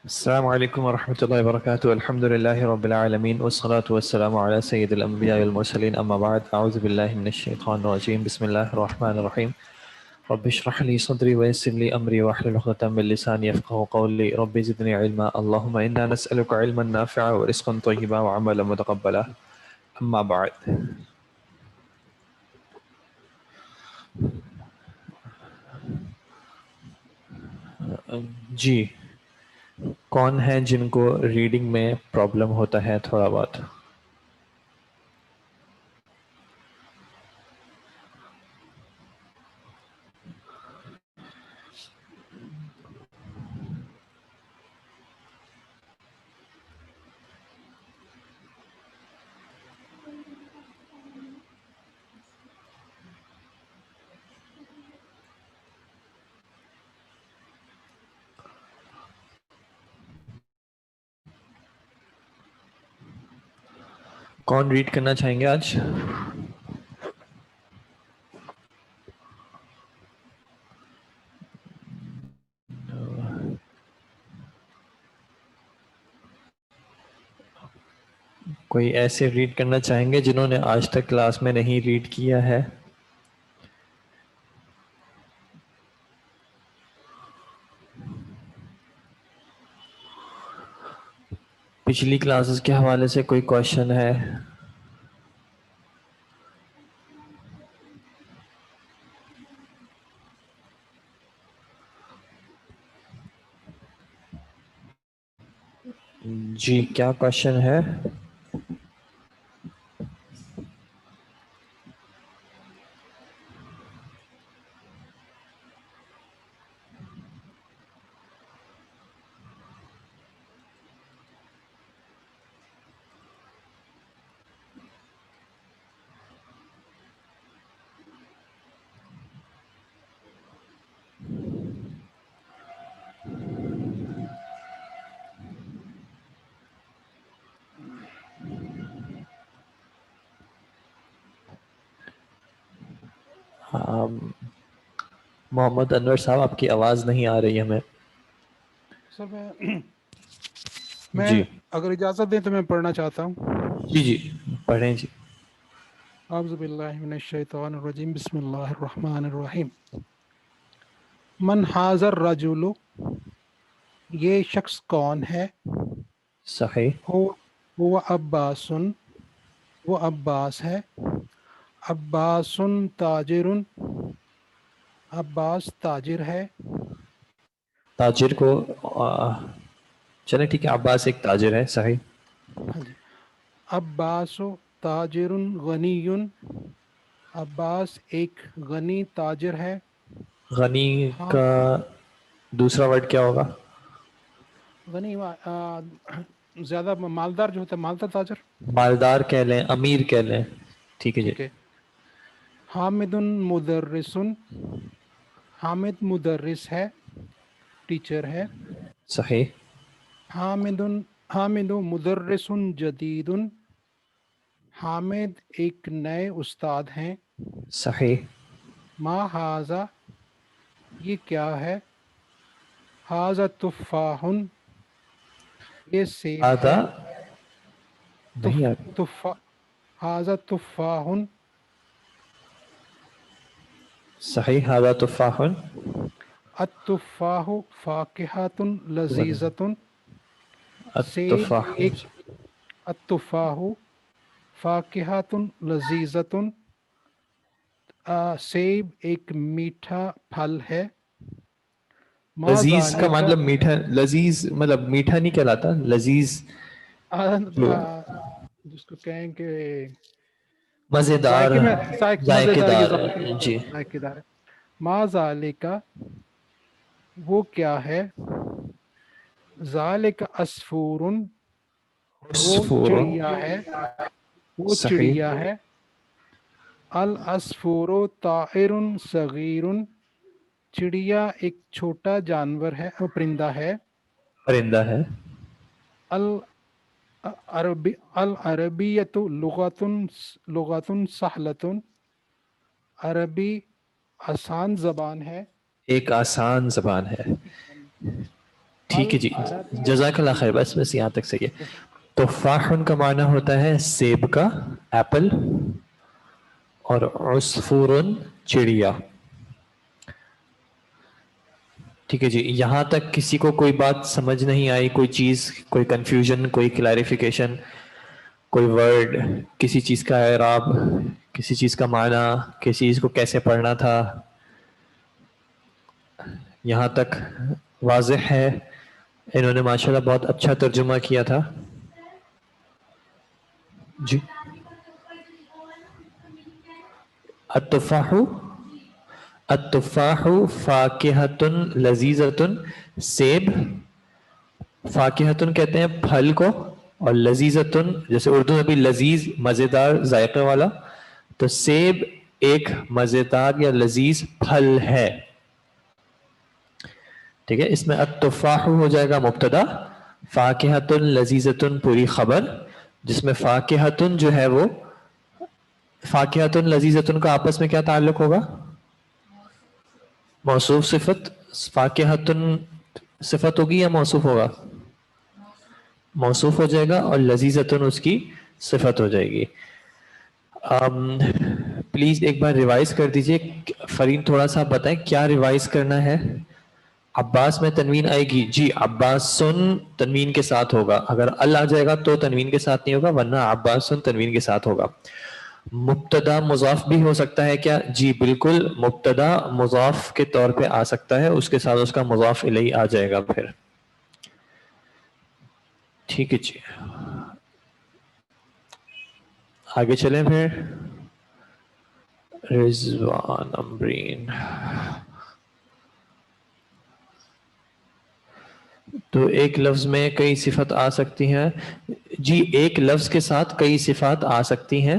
السلام عليكم ورحمة الله وبركاته. الحمد لله رب العالمين والصلاة والسلام على سيد الأنبياء والمرسلين. أما بعد، أعوذ بالله من الشيطان الرجيم. بسم الله الرحمن الرحيم. رب اشرح لي صدري ويسر لي أمري واحلل عقدة من لساني يفقهوا قولي. رب زدني علما. اللهم إنا نسألك علما نافعا ورزقا طيبا وعملا متقبلا. أما بعد. جی، کون ہیں جن کو ریڈنگ میں پرابلم ہوتا ہے تھوڑا بہت؟ کون ریڈ کرنا چاہیں گے آج؟ کوئی ایسے ریڈ کرنا چاہیں گے جنہوں نے آج تک کلاس میں نہیں ریڈ کیا ہے؟ پچھلی کلاسز کے حوالے سے کوئی کوشچن ہے؟ جی، کیا کوشچن ہے؟ محمد انور صاحب، آپ کی آواز نہیں آ رہی ہمیں. سر میں جی اگر اجازت دیں تو میں پڑھنا چاہتا ہوں. جی جی پڑھیں جی. اعوذ باللہ من الشیطان الرجیم. بسم اللہ الرحمن الرحیم. من حاضر رجل، یہ شخص کون ہے؟ صحیح. وہ عباسن، وہ عباس ہے. عباسن تاجر، عباس تاجر ہے. تاجر کو چلیں ٹھیک ہے، عباس ایک تاجر ہے. صحیح. ہاں جی. عباس تاجر غنی، عباس ایک غنی تاجر ہے. غنی ہاں، کا دوسرا ورڈ کیا ہوگا؟ غنی زیادہ مالدار جو ہوتا ہے، مالدار تاجر. مالدار کہہ لیں، امیر کہہ لیں. ٹھیک ہے جی. ٹھیک ہے. حامد مدرس، حامد مدرس ہے، ٹیچر ہے. صحیح. حامد مدرس جدید، حامد ایک نئے استاد ہیں. صحیح. ما حاضہ، یہ کیا ہے؟ حاضہ تفاح، یہ سیب آدھا ہے. نہیں آتا. حاضہ تفاح، صحیح. هذا تفاح. التفاح فاکہۃ لذیذۃ، سیب التفاح. ایک، التفاح فاکہۃ لذیذۃ، سیب ایک میٹھا پھل ہے. ما لذیذ کا ذالک، مطلب میٹھا، لذیذ مطلب میٹھا نہیں کہلاتا، لذیذ جو جس کو کہیں کہ مزیدار، ذائقے میں، ذائقے مزیدار، یہ دار. جی. ذائقے دار ہے. ما ذالک، وہ کیا ہے؟ ذالک عصفور، وہ عصفور. چڑیا ہے، وہ صحیح. چڑیا ہے. العصفور طائر صغیر، چڑیا ایک چھوٹا جانور ہے، پرندہ ہے. پرندہ ہے. العربیۃ لغۃ سہلۃ، عربی آسان زبان ہے. ایک آسان زبان ہے. ٹھیک ہے جی، جزاک اللہ خیر، بس یہاں تک صحیح ہے. تفاحن کا معنی ہوتا ہے سیب کا، ایپل، اور عصفورن چڑیا. ٹھیک ہے جی، یہاں تک کسی کو کوئی بات سمجھ نہیں آئی، کوئی چیز، کوئی کنفیوژن، کوئی کلیریفیکیشن، کوئی ورڈ، کسی چیز کا اعراب، کسی چیز کا معنی، کسی چیز کو کیسے پڑھنا تھا، یہاں تک واضح ہے؟ انہوں نے ماشاءاللہ بہت اچھا ترجمہ کیا تھا. جی، التفاح التفاح فاکہۃ لذیذۃ، سیب فاکہۃ کہتے ہیں پھل کو، اور لذیذۃ جیسے اردو میں بھی لذیذ مزیدار ذائقے والا، تو سیب ایک مزیدار یا لذیذ پھل ہے. ٹھیک ہے، اس میں التفاح ہو جائے گا مبتدا، فاکہۃ لذیذۃ پوری خبر، جس میں فاکہۃ جو ہے وہ، فاکہۃ لذیذۃ کا آپس میں کیا تعلق ہوگا؟ موصوف صفت. فاکہۃ صفت ہوگی یا موصوف ہوگا؟ موصوف ہو جائے گا، اور لذیذۃ اس کی صفت ہو جائے گی. پلیز ایک بار ریوائز کر دیجئے. فرین تھوڑا سا بتائیں کیا ریوائز کرنا ہے. عباس میں تنوین آئے گی جی، عباسن تنوین کے ساتھ ہوگا. اگر ال آ جائے گا تو تنوین کے ساتھ نہیں ہوگا، ورنہ عباسن تنوین کے ساتھ ہوگا. مبتدا مضاف بھی ہو سکتا ہے کیا؟ جی بالکل، مبتدا مضاف کے طور پہ آ سکتا ہے، اس کے ساتھ اس کا مضاف الیہ آ جائے گا پھر. ٹھیک ہے جی، آگے چلیں پھر. رضوان امبرین، تو ایک لفظ میں کئی صفت آ سکتی ہیں. جی، ایک لفظ کے ساتھ کئی صفات آ سکتی ہیں،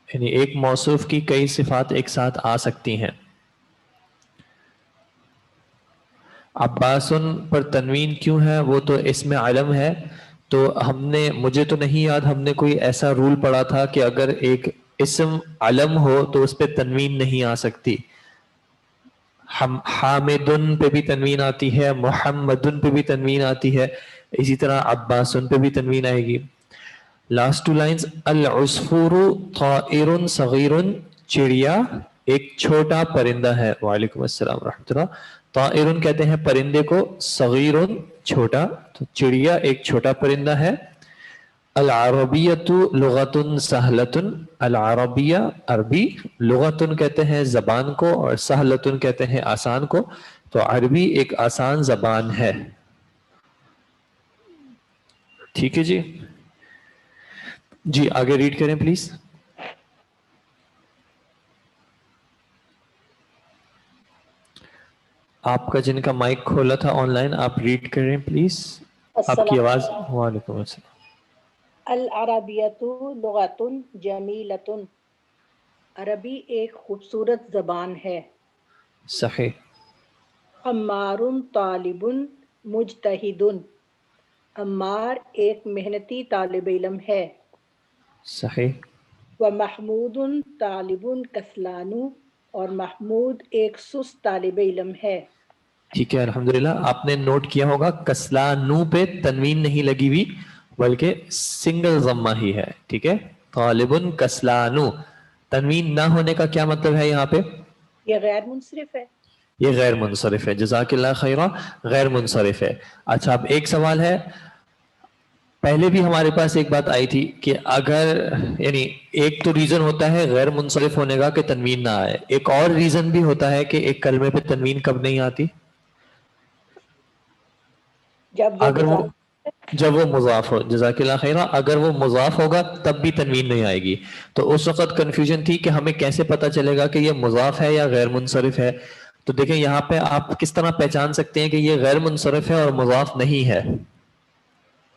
یعنی ایک موصوف کی کئی صفات ایک ساتھ آ سکتی ہیں. عباسن پر تنوین کیوں ہے؟ وہ تو اسم علم ہے، تو ہم نے، مجھے تو نہیں یاد ہم نے کوئی ایسا رول پڑھا تھا کہ اگر ایک اسم علم ہو تو اس پہ تنوین نہیں آ سکتی. حامدن پہ بھی تنوین آتی ہے، محمدن پہ بھی تنوین آتی ہے، اسی طرح عباسن پہ بھی تنوین آئے گی. لاسٹ ٹو لائنز، العصفور طائر صغیر، چڑیا ایک چھوٹا پرندہ ہے. وعلیکم السلام ورحمۃ اللہ. طائر کہتے ہیں پرندے کو، صغیر چھوٹا، تو چڑیا ایک چھوٹا پرندہ ہے. العربیۃ لغۃ سہلۃ، العربیہ عربی، لغۃ کہتے ہیں زبان کو، اور سہلۃ کہتے ہیں آسان کو، تو عربی ایک آسان زبان ہے. ٹھیک ہے جی، جی آگے ریڈ کریں پلیز. آپ کا جن کا مائک کھولا تھا آن لائن، آپ ریڈ کریں پلیز. آپ کی آواز. وعلیکم السلام. العربیۃ لغۃ جمیلۃ، عربی ایک خوبصورت زبان ہے. صحیح. عمار طالب مجتہد، عمار ایک محنتی طالب علم ہے. صحیح. ومحمود طالب کسلان، اور محمود ایک سست طالب علم ہے. ٹھیک ہے، الحمدللہ. آپ نے نوٹ کیا ہوگا کسلانو پہ تنوین نہیں لگی ہوئی، بلکہ سنگل ضمہ ہی ہے. ٹھیک ہے، طالب کسلانو، تنوین نہ ہونے کا کیا مطلب ہے یہاں پہ؟ یہ غیر منصرف ہے. یہ غیر منصرف ہے. جزاک اللہ خیرہ، غیر منصرف ہے. اچھا، اب ایک سوال ہے. پہلے بھی ہمارے پاس ایک بات آئی تھی کہ اگر، یعنی ایک تو ریزن ہوتا ہے غیر منصرف ہونے کا کہ تنوین نہ آئے، ایک اور ریزن بھی ہوتا ہے کہ ایک کلمے پہ تنوین کب نہیں آتی؟ اگر وہ جب وہ مضاف ہو. جزاک اللہ خیرہ، اگر وہ مضاف ہوگا تب بھی تنوین نہیں آئے گی. تو اس وقت کنفیوژن تھی کہ ہمیں کیسے پتا چلے گا کہ یہ مضاف ہے یا غیر منصرف ہے. تو دیکھیں یہاں پہ آپ کس طرح پہچان سکتے ہیں کہ یہ غیر منصرف ہے اور مضاف نہیں ہے؟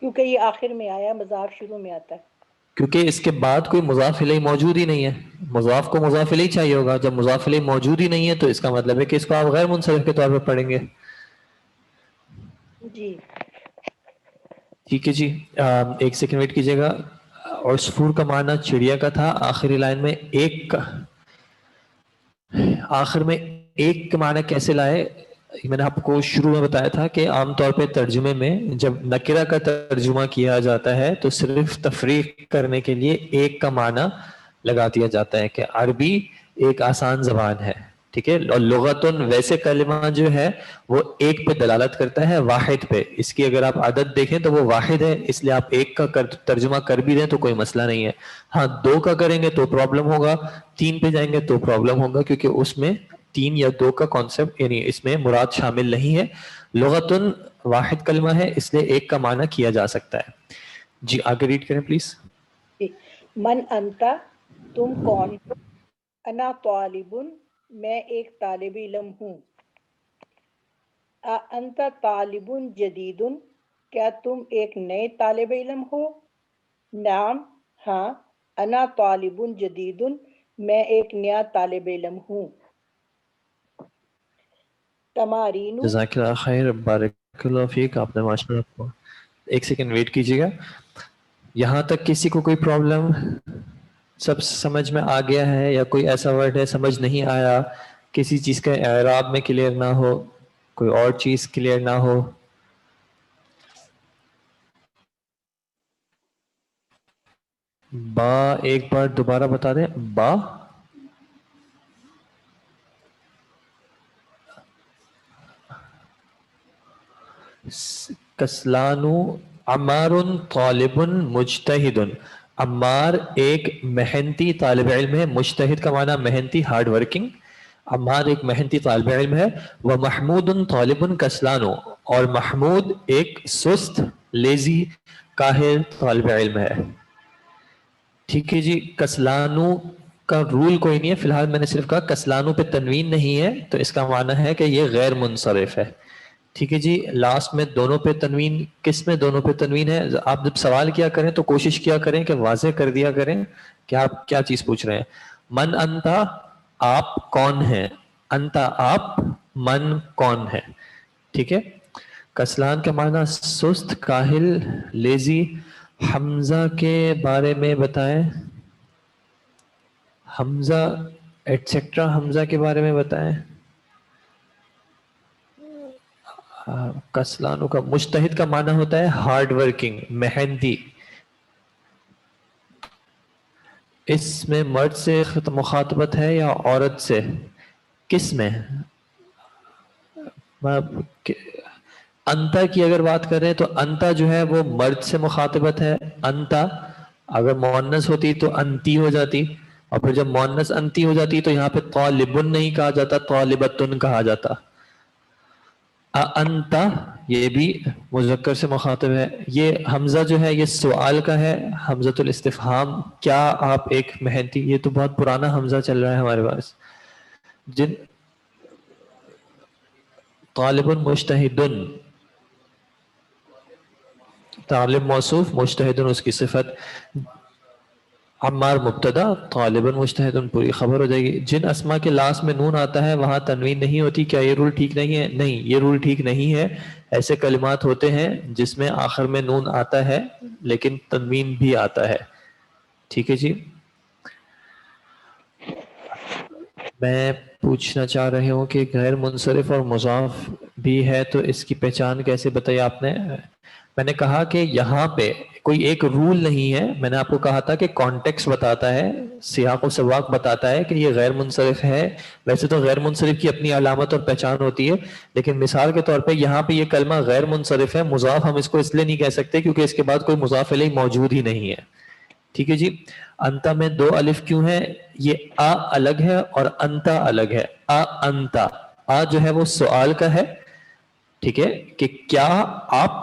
کیونکہ یہ آخر میں آیا، مضاف شروع میں آتا ہے. کیونکہ اس کے بعد کوئی مضاف الیہ موجود ہی نہیں ہے. مضاف کو مضاف الیہ چاہیے ہوگا، جب مضاف الیہ موجود ہی نہیں ہے تو اس کا مطلب ہے کہ اس کو آپ غیر منصرف کے طور پہ پڑھیں گے. جی ٹھیک ہے جی، ایک سیکنڈ ویٹ کیجیے گا. عصفور کا معنی چڑیا کا تھا. آخری لائن میں ایک کا، آخر میں ایک کا معنی کیسے لائے؟ میں نے آپ کو شروع میں بتایا تھا کہ عام طور پہ ترجمے میں جب نکرہ کا ترجمہ کیا جاتا ہے تو صرف تفریق کرنے کے لیے ایک کا معنی لگا دیا جاتا ہے کہ عربی ایک آسان زبان ہے، ٹھیک ہے، اور لغتن ویسے کلمہ جو ہے وہ ایک پہ دلالت کرتا ہے، واحد پہ، اس کی اگر آپ عدد دیکھیں تو وہ واحد ہے، اس لیے آپ ایک کا ترجمہ کر بھی دیں تو کوئی مسئلہ نہیں ہے. ہاں 2 کا کریں گے تو پرابلم ہوگا، 3 پہ جائیں گے تو پرابلم ہوگا، کیونکہ اس میں 3 یا 2 کا کانسیپٹ یعنی اس میں مراد شامل نہیں ہے. لغتن واحد کلمہ ہے اس لیے ایک کا معنی کیا جا سکتا ہے. جی آگے ریڈ کریں پلیز. من انتا، تم کون ہو؟ انا طالبن، میں ایک طالب علم ہوں. انت طالب جدید، کیا تم ایک نئے طالب علم ہو؟ نعم، ہاں، انا طالب جدید، میں ایک نیا طالب علم ہوں. تمارین. جزاک اللہ خیر، بارک اللہ فیک، آپ نے ماشاء اللہ. ایک سیکنڈ ویٹ کیجیے گا. یہاں تک کسی کو کوئی پرابلم؟ سب سمجھ میں آ گیا ہے یا کوئی ایسا ورڈ ہے سمجھ نہیں آیا، کسی چیز کا اعراب میں کلیئر نہ ہو، کوئی اور چیز کلیئر نہ ہو؟ با ایک بار دوبارہ بتا دیں. با کسلانو عمار طالب مجتہد. عمار ایک محنتی طالب علم ہے. مجتہد کا معنی محنتی، ہارڈ ورکنگ. عمار ایک محنتی طالب علم ہے. وہ محمود طالب کسلانو، اور محمود ایک سست، لیزی، کاہل طالب علم ہے. ٹھیک ہے جی. کسلانو کا رول کوئی نہیں ہے، فی الحال میں نے صرف کہا کسلانو پہ تنوین نہیں ہے تو اس کا معنی ہے کہ یہ غیر منصرف ہے. ٹھیک ہے جی. لاسٹ میں دونوں پہ تنوین، کس میں دونوں پہ تنوین ہے؟ آپ جب سوال کیا کریں تو کوشش کیا کریں کہ واضح کر دیا کریں کہ آپ کیا چیز پوچھ رہے ہیں. من انتا، آپ کون ہیں. انتا آپ، من کون ہے. ٹھیک ہے. کسلان کا معنی سست، کاہل، لیزی. حمزہ کے بارے میں بتائیں. حمزہ ایٹسیکٹرا، حمزہ کے بارے میں بتائیں. کسلانو کا مجتہد کا معنی ہوتا ہے ہارڈ ورکنگ، محنتی. اس میں مرد سے مخاطبت ہے یا عورت سے؟ کس میں؟ انتا کی اگر بات کریں تو انتا جو ہے وہ مرد سے مخاطبت ہے. انتا اگر مؤنث ہوتی تو انتی ہو جاتی، اور پھر جب مؤنث انتی ہو جاتی تو یہاں پہ طالبن نہیں کہا جاتا، طالبتن کہا جاتا. انتا یہ بھی مذکر سے مخاطب ہے. یہ حمزہ جو ہے یہ سوال کا ہے، حمزۃ الاستفہام، کیا آپ ایک محنتی. یہ تو بہت پرانا حمزہ چل رہا ہے ہمارے پاس. جن طالب مجتہدن، طالب موصوف، مجتہدن اس کی صفت. عمار مبتدا، طالباً مجتہدن پوری خبر ہو جائے گی. جن اسما کے لاسٹ میں نون آتا ہے وہاں تنوین نہیں ہوتی، کیا یہ رول ٹھیک نہیں ہے؟ نہیں، یہ رول ٹھیک نہیں ہے. ایسے کلمات ہوتے ہیں جس میں آخر میں نون آتا ہے لیکن تنوین بھی آتا ہے. ٹھیک ہے جی. میں پوچھنا چاہ رہے ہوں کہ غیر منصرف اور مضاف بھی ہے تو اس کی پہچان کیسے بتائی آپ نے؟ میں نے کہا کہ یہاں پہ کوئی ایک رول نہیں ہے. میں نے آپ کو کہا تھا کہ کانٹیکس بتاتا ہے، سیاق و سباق بتاتا ہے کہ یہ غیر منصرف ہے. ویسے تو غیر منصرف کی اپنی علامت اور پہچان ہوتی ہے، لیکن مثال کے طور پہ یہاں پہ یہ کلمہ غیر منصرف ہے. مضاف ہم اس کو اس لیے نہیں کہہ سکتے کیونکہ اس کے بعد کوئی مضاف الیہ موجود ہی نہیں ہے. ٹھیک ہے جی. انتا میں 2 الف کیوں ہے؟ یہ آ الگ ہے اور انتا الگ ہے. انتا، آ جو ہے وہ سوال کا ہے، ٹھیک ہے، کہ کیا آپ،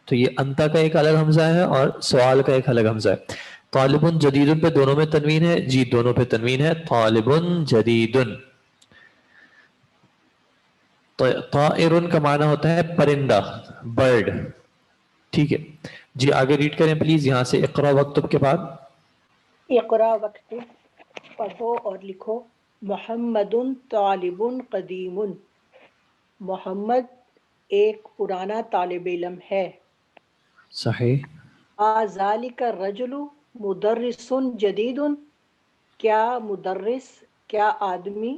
تو یہ انتا کا ایک الگ حمزہ ہے اور سوال کا ایک الگ حمزہ ہے. طالبن جدیدن پہ دونوں میں تنوین ہے. جی دونوں پہ تنوین ہے. طالبن جدیدن. طائرن کا معنی ہوتا ہے پرندہ، برڈ. ٹھیک ہے جی. آگے ریڈ کریں پلیز یہاں سے. اقرا وقتب کے بعد اقرا وقت، پڑھو اور لکھو. محمد طالب قدیم، محمد ایک پرانا طالب علم ہے. صحیح. ذالک الرجل مدرس جدید، کیا مدرس، کیا آدمی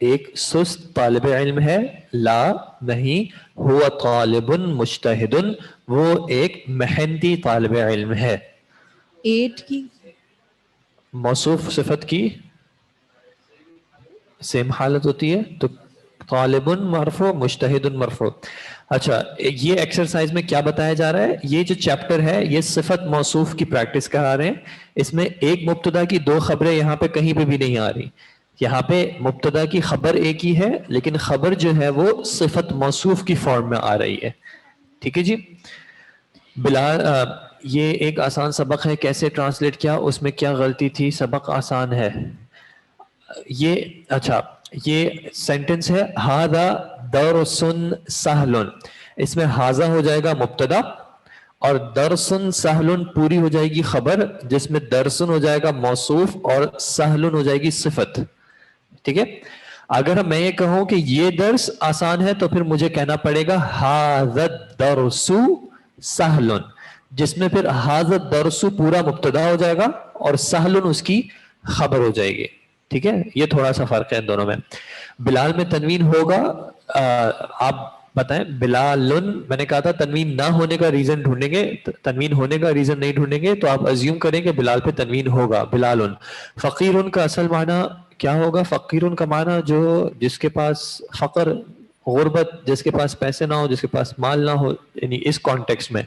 ایک سست طالب علم ہے، لا نہیں، ہوا طالب مجتہد، وہ ایک محنتی طالب علم ہے. 8 کی موصوف صفت کی سیم حالت ہوتی ہے، تو طالب مرفوع مجتہد مرفوع. اچھا یہ ایکسرسائز میں کیا بتایا جا رہا ہے؟ یہ جو چیپٹر ہے یہ صفت موصوف کی پریکٹس کرا رہے ہیں. اس میں ایک مبتدا کی دو خبریں یہاں پہ کہیں پہ بھی نہیں آ رہی. یہاں پہ مبتدا کی خبر ایک ہی ہے لیکن خبر جو ہے وہ صفت موصوف کی فارم میں آ رہی ہے. ٹھیک ہے جی. بلال یہ ایک آسان سبق ہے، کیسے ٹرانسلیٹ کیا، اس میں کیا غلطی تھی؟ سبق آسان ہے یہ. اچھا یہ سینٹنس ہے ہذا درس سہل، اس میں ہاذا ہو جائے گا مبتدا اور درسن سہل پوری ہو جائے گی خبر، جس میں درسن ہو جائے گا موصوف اور سہل ہو جائے گی صفت. ٹھیک ہے. اگر میں یہ کہوں کہ یہ درس آسان ہے تو پھر مجھے کہنا پڑے گا ھذا الدرس سہل، جس میں پھر ھذا الدرس پورا مبتدا ہو جائے گا اور سہل اس کی خبر ہو جائے گی. ٹھیک ہے. یہ تھوڑا سا فرق ہے ان دونوں میں. بلال میں تنوین ہوگا، آپ بتائیں. بلال، میں نے کہا تھا تنوین نہ ہونے کا ریزن ڈھونڈیں گے، تنوین ہونے کا ریزن نہیں ڈھونڈیں گے، تو آپ ازیوم کریں کہ بلال پہ تنوین ہوگا. بلال. فقیر کا اصل معنی کیا ہوگا؟ فقیر کا معنی جو جس کے پاس فقر، غربت، جس کے پاس پیسے نہ ہو، جس کے پاس مال نہ ہو، یعنی اس کانٹیکس میں.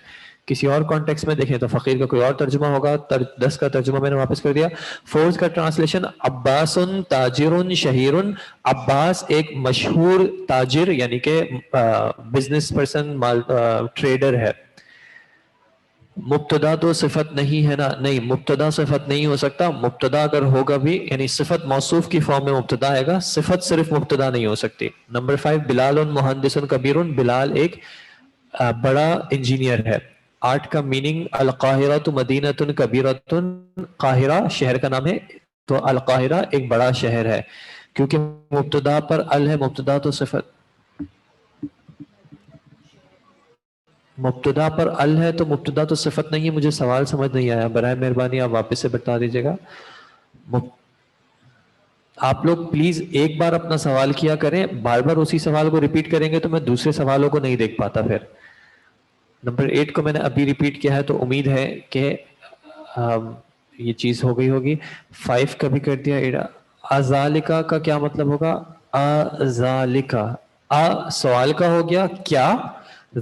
کسی اور کانٹیکس میں دیکھیں تو فقیر کا کوئی اور ترجمہ ہوگا. 10 کا ترجمہ میں نے واپس کر دیا. 4 کا ٹرانسلیشن عباس تاجر شہیر. عباس ایک مشہور تاجر یعنی کہ بزنس پرسن، ٹریڈر ہے. مبتدا تو صفت نہیں ہے نا؟ نہیں، مبتدا صفت نہیں ہو سکتا. مبتدا اگر ہوگا بھی یعنی صفت موصوف کی فارم میں مبتدا آئے گا، صفت صرف مبتدا نہیں ہو سکتی. نمبر 5 بلال مہندس کبیر. بلال ایک بڑا انجینئر ہے. 8 کا میننگ القاہرہ مدینۃ کبیرۃ. قاہرہ شہر کا نام ہے، تو القاہرہ ایک بڑا شہر ہے. کیونکہ مبتدا پر ال ہے، مبتدا تو صفت، مبتدا پر ال ہے تو مبتدا تو صفت نہیں ہے. مجھے سوال سمجھ نہیں آیا، برائے مہربانی آپ واپس سے بتا دیجیے گا. آپ لوگ پلیز ایک بار اپنا سوال کیا کریں، بار بار اسی سوال کو ریپیٹ کریں گے تو میں دوسرے سوالوں کو نہیں دیکھ پاتا. پھر نمبر 8 کو میں نے ابھی ریپیٹ کیا ہے تو امید ہے کہ یہ چیز ہو گئی ہوگی. 5 کا بھی کر دیا. ازالکا کا کیا مطلب ہوگا؟ ازالکا، سوال کا ہو گیا کیا.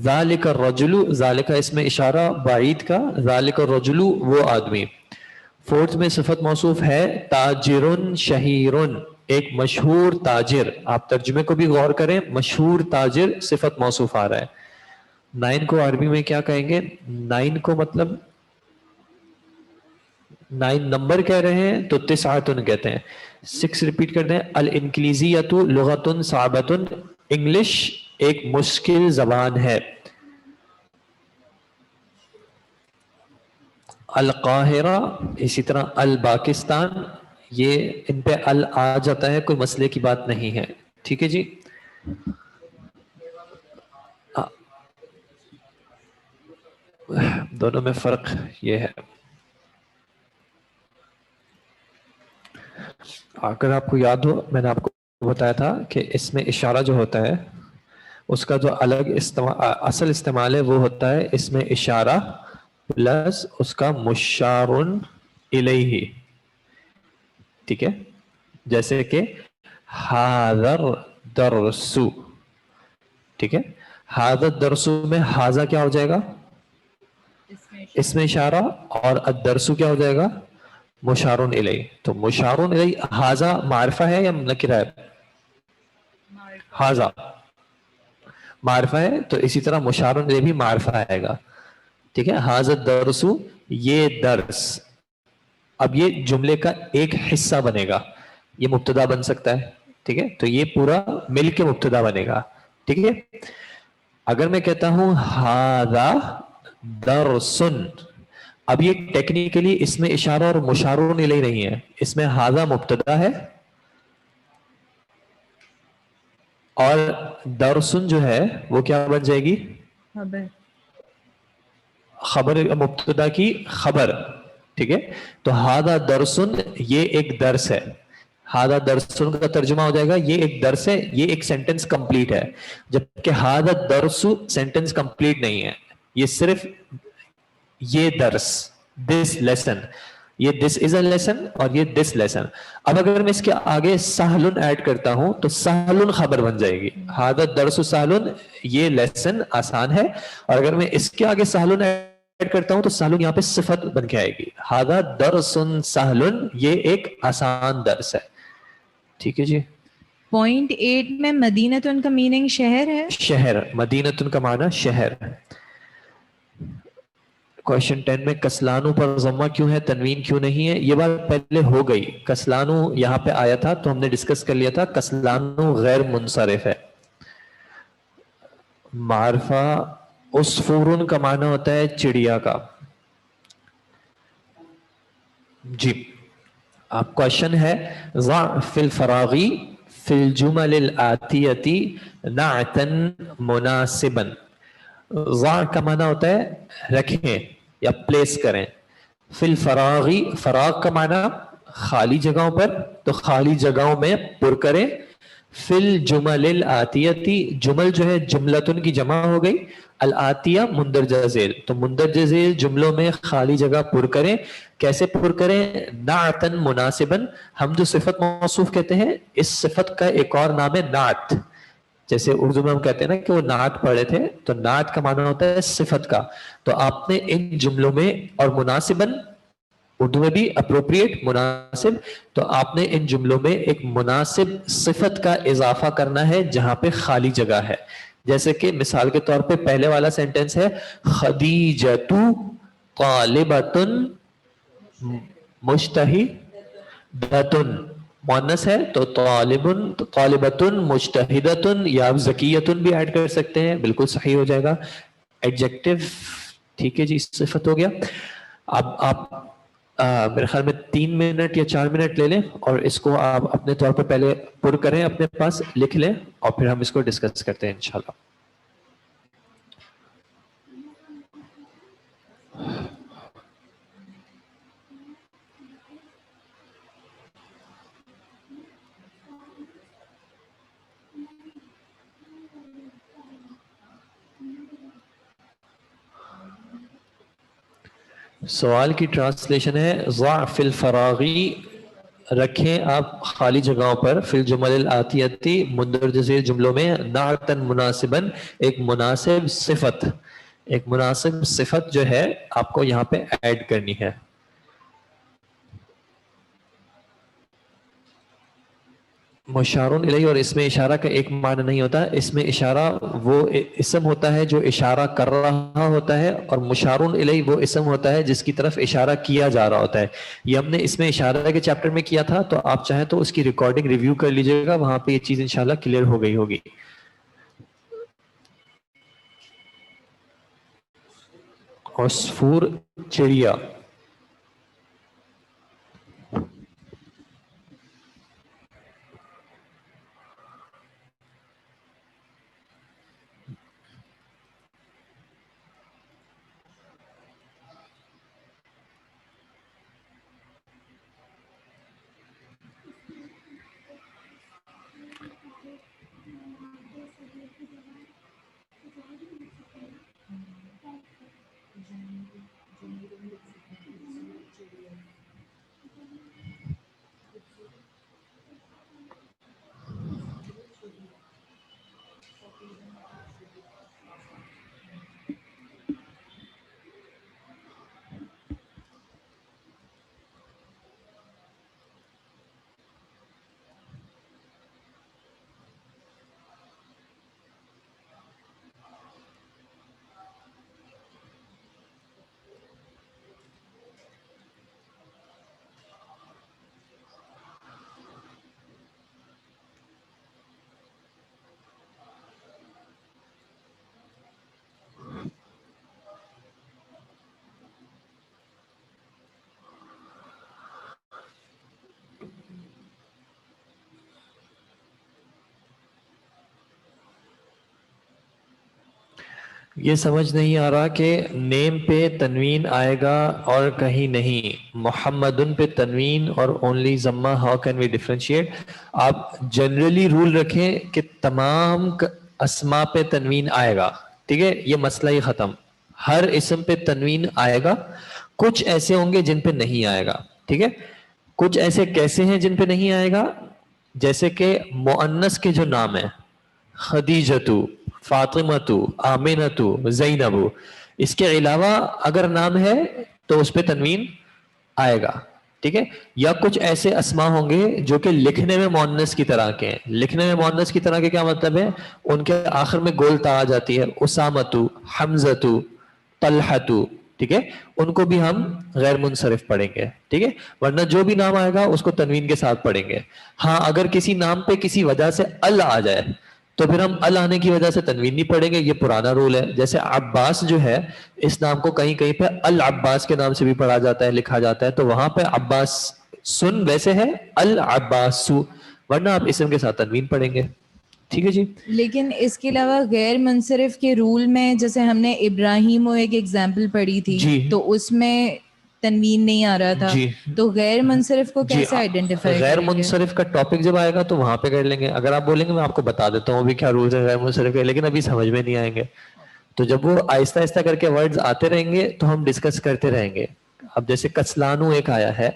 ذالک الرجل، ذالک اس میں اشارہ بعید کا، ذالک الرجل وہ آدمی. 4 میں صفت موصوف ہے تاجر شہیر، ایک مشہور تاجر. آپ ترجمے کو بھی غور کریں، مشہور تاجر صفت موصوف آ رہا ہے. 9 کو عربی میں کیا کہیں گے؟ 9 کو مطلب 9 نمبر کہہ رہے ہیں تو تسعۃ کہتے ہیں. 6 ریپیٹ کر دیں. الانگلیزیۃ لغۃ صعبۃ، انگلش ایک مشکل زبان ہے. القاہرہ اسی طرح الپاکستان، یہ ان پہ ال آ جاتا ہے، کوئی مسئلے کی بات نہیں ہے. ٹھیک ہے جی. دونوں میں فرق یہ ہے. اگر آپ کو یاد ہو میں نے آپ کو بتایا تھا کہ اس میں اشارہ جو ہوتا ہے اس کا جو الگ اصل استعمال ہے وہ ہوتا ہے اس میں اشارہ پلس اس کا مشار الیہ. ٹھیک ہے. جیسے کہ حاضر درسو. ٹھیک ہے. حاضر درسو میں حاضر کیا ہو جائے گا؟ اس میں اشارہ، اور الدرسو کیا ہو جائے گا؟ مشارون الیہ. تو مشارون الیہ حاضا معرفہ ہے یا نکرہ ہے؟ حاضا معرفہ ہے، تو اسی طرح مشارون الیہ بھی معرفہ آئے گا. ٹھیک ہے. حاضا درسو، یہ درس. اب یہ جملے کا ایک حصہ بنے گا، یہ مبتدا بن سکتا ہے. ٹھیک ہے. تو یہ پورا مل کے مبتدا بنے گا. ٹھیک ہے. اگر میں کہتا ہوں حاضا درسن، اب یہ ٹیکنیکلی اس میں اشارہ اور مشارون الیہ نہیں ہے، اس میں حاضا مبتدا ہے اور درسن جو ہے وہ کیا بن جائے گی؟ خبر، مبتدا کی خبر. ٹھیک ہے. تو حاضا درسن، یہ ایک درس ہے. ہادہ درسن کا ترجمہ ہو جائے گا یہ ایک درس ہے, یہ ایک سینٹنس کمپلیٹ ہے, جبکہ ہادہ درس سینٹنس کمپلیٹ نہیں ہے, یہ صرف یہ درس, دس لیسن, یہ دس از اے لیسن اور یہ دس لیسن. اب اگر میں اس کے آگے سہلن ایڈ کرتا ہوں تو سہلن خبر بن جائے گی, ہادہ درس سہلن یہ لیسن آسان ہے, اور اگر میں اس کے آگے سہلن ایڈ کرتا ہوں تو سہلن یہاں پہ صفت بن کے آئے گی. ہادہ درسن سہلن یہ ایک آسان درس ہے. ٹھیک ہے جی. پوائنٹ 8 میں مدینتن کا میننگ شہر ہے. شہر, مدینتن کا معنی شہر. کوشچن 10 میں کسلانو پر ضمہ کیوں ہے, تنوین کیوں نہیں ہے؟ یہ بات پہلے ہو گئی, کسلانو یہاں پہ آیا تھا تو ہم نے ڈسکس کر لیا تھا, کسلانو غیر منصرف ہے. معرفہ عصفورن کا معنی ہوتا ہے چڑیا کا. جی اب کوشچن ہے ضع فی الفراغی فی الجمل الآتیتی نعتن مناسبا. ضع کا معنی ہوتا ہے رکھیں یا پلیس کریں. فی الفراغی, فراغ کا معنی خالی جگہوں پر, تو خالی جگہوں میں پر کریں. فی الجمل الآتیتی, جمل جو ہے جملتن کی جمع ہو گئی, الآتیہ مندرجہ ذیل, تو مندرجہ ذیل جملوں میں خالی جگہ پر کریں. کیسے پر کریں؟ نعتن مناسباً, ہم جو صفت موصوف کہتے ہیں اس صفت کا ایک اور نام ہے نعت. جیسے اردو میں ہم کہتے ہیں نا کہ وہ نعت پڑھے تھے, تو نعت کا معنی ہوتا ہے صفت کا. تو آپ نے ان جملوں میں, اور مناسباً اردو میں بھی اپروپریٹ مناسب, تو آپ نے ان جملوں میں ایک مناسب صفت کا اضافہ کرنا ہے جہاں پہ خالی جگہ ہے. جیسے کہ مثال کے طور پہ پہلے والا سینٹنس ہے خدیجۃ طالبۃ مجتہدۃ, مؤنث ہے تو طالبۃ مجتہدۃ, یا آپ ذکیۃ بھی ایڈ کر سکتے ہیں, بالکل صحیح ہو جائے گا. ایڈجیکٹو, ٹھیک ہے جی, صفت ہو گیا. اب آپ میرے خیال میں 3 منٹ یا 4 منٹ لے لیں اور اس کو آپ اپنے طور پہ پہلے پر کریں, اپنے پاس لکھ لیں, اور پھر ہم اس کو ڈسکس کرتے ہیں انشاءاللہ. سوال کی ٹرانسلیشن ہے ضع فی الفراغی, رکھیں آپ خالی جگہوں پر, فی الجمل الآتیتی مندرجہ ذیل جملوں میں, نعتن مناسباً ایک مناسب صفت, ایک مناسب صفت جو ہے آپ کو یہاں پہ ایڈ کرنی ہے. مشارون الیہ اور اس میں اشارہ کا ایک معنی نہیں ہوتا, اس میں اشارہ وہ اسم ہوتا ہے جو اشارہ کر رہا ہوتا ہے, اور مشارون الیہ وہ اسم ہوتا ہے جس کی طرف اشارہ کیا جا رہا ہوتا ہے. یہ ہم نے اس میں اشارہ کے چیپٹر میں کیا تھا, تو آپ چاہیں تو اس کی ریکارڈنگ ریویو کر لیجئے گا, وہاں پہ یہ چیز انشاءاللہ کلیئر ہو گئی ہوگی. عصفور چڑیا, یہ سمجھ نہیں آ رہا کہ نیم پہ تنوین آئے گا اور کہیں نہیں. محمدن پہ تنوین اور اونلی ضمہ, ہاؤ کین وی ڈیفرینشیٹ؟ آپ جنرلی رول رکھیں کہ تمام اسما پہ تنوین آئے گا, ٹھیک ہے, یہ مسئلہ ہی ختم. ہر اسم پہ تنوین آئے گا, کچھ ایسے ہوں گے جن پہ نہیں آئے گا, ٹھیک ہے. کچھ ایسے کیسے ہیں جن پہ نہیں آئے گا؟ جیسے کہ مؤنث کے جو نام ہیں, خدیجتو, فاطمتو, آمنتو, زینبو, اس کے علاوہ اگر نام ہے تو اس پہ تنوین آئے گا, ٹھیک ہے. یا کچھ ایسے اسما ہوں گے جو کہ لکھنے میں مؤنث کی طرح کے ہیں. لکھنے میں مؤنث کی طرح کے کیا مطلب ہے؟ ان کے آخر میں گول تا آ جاتی ہے, اسامتو, حمزتو, طلحتو, ٹھیک ہے. ان کو بھی ہم غیر منصرف پڑھیں گے, ٹھیک ہے. ورنہ جو بھی نام آئے گا اس کو تنوین کے ساتھ پڑھیں گے. ہاں اگر کسی نام پہ کسی وجہ سے ال آ جائے تو پھر ہم ال آنے کی وجہ سے تنوین نہیں پڑھیں گے, یہ پرانا رول ہے. جیسے عباس جو ہے, اس نام کو کہیں کہیں پہ العباس کے نام سے بھی پڑھا جاتا ہے, لکھا جاتا ہے, تو وہاں پہ عباس سن ویسے ہے العباسو, ورنہ آپ اسم کے ساتھ تنوین پڑھیں گے, ٹھیک ہے جی. لیکن اس کے علاوہ غیر منصرف کے رول میں جیسے ہم نے ابراہیم و ایک ایگزامپل پڑھی تھی, جی. تو اس میں تنوین نہیں آ رہا تھا, جی. تو غیر منصرف کو جی, کیسے آئیڈینٹیفائی غیر کریں گے؟ منصرف کا ٹاپک جب آئے گا تو وہاں پہ کر لیں گے. اگر آپ بولیں گے میں آپ کو بتا دیتا ہوں بھی کیا رولز ہیں غیر منصرف کے, لیکن ابھی سمجھ میں نہیں آئیں گے. تو جب وہ آہستہ آہستہ کر کے ورڈز آتے رہیں گے تو ہم ڈسکس کرتے رہیں گے. اب جیسے کسلانو ایک آیا ہے,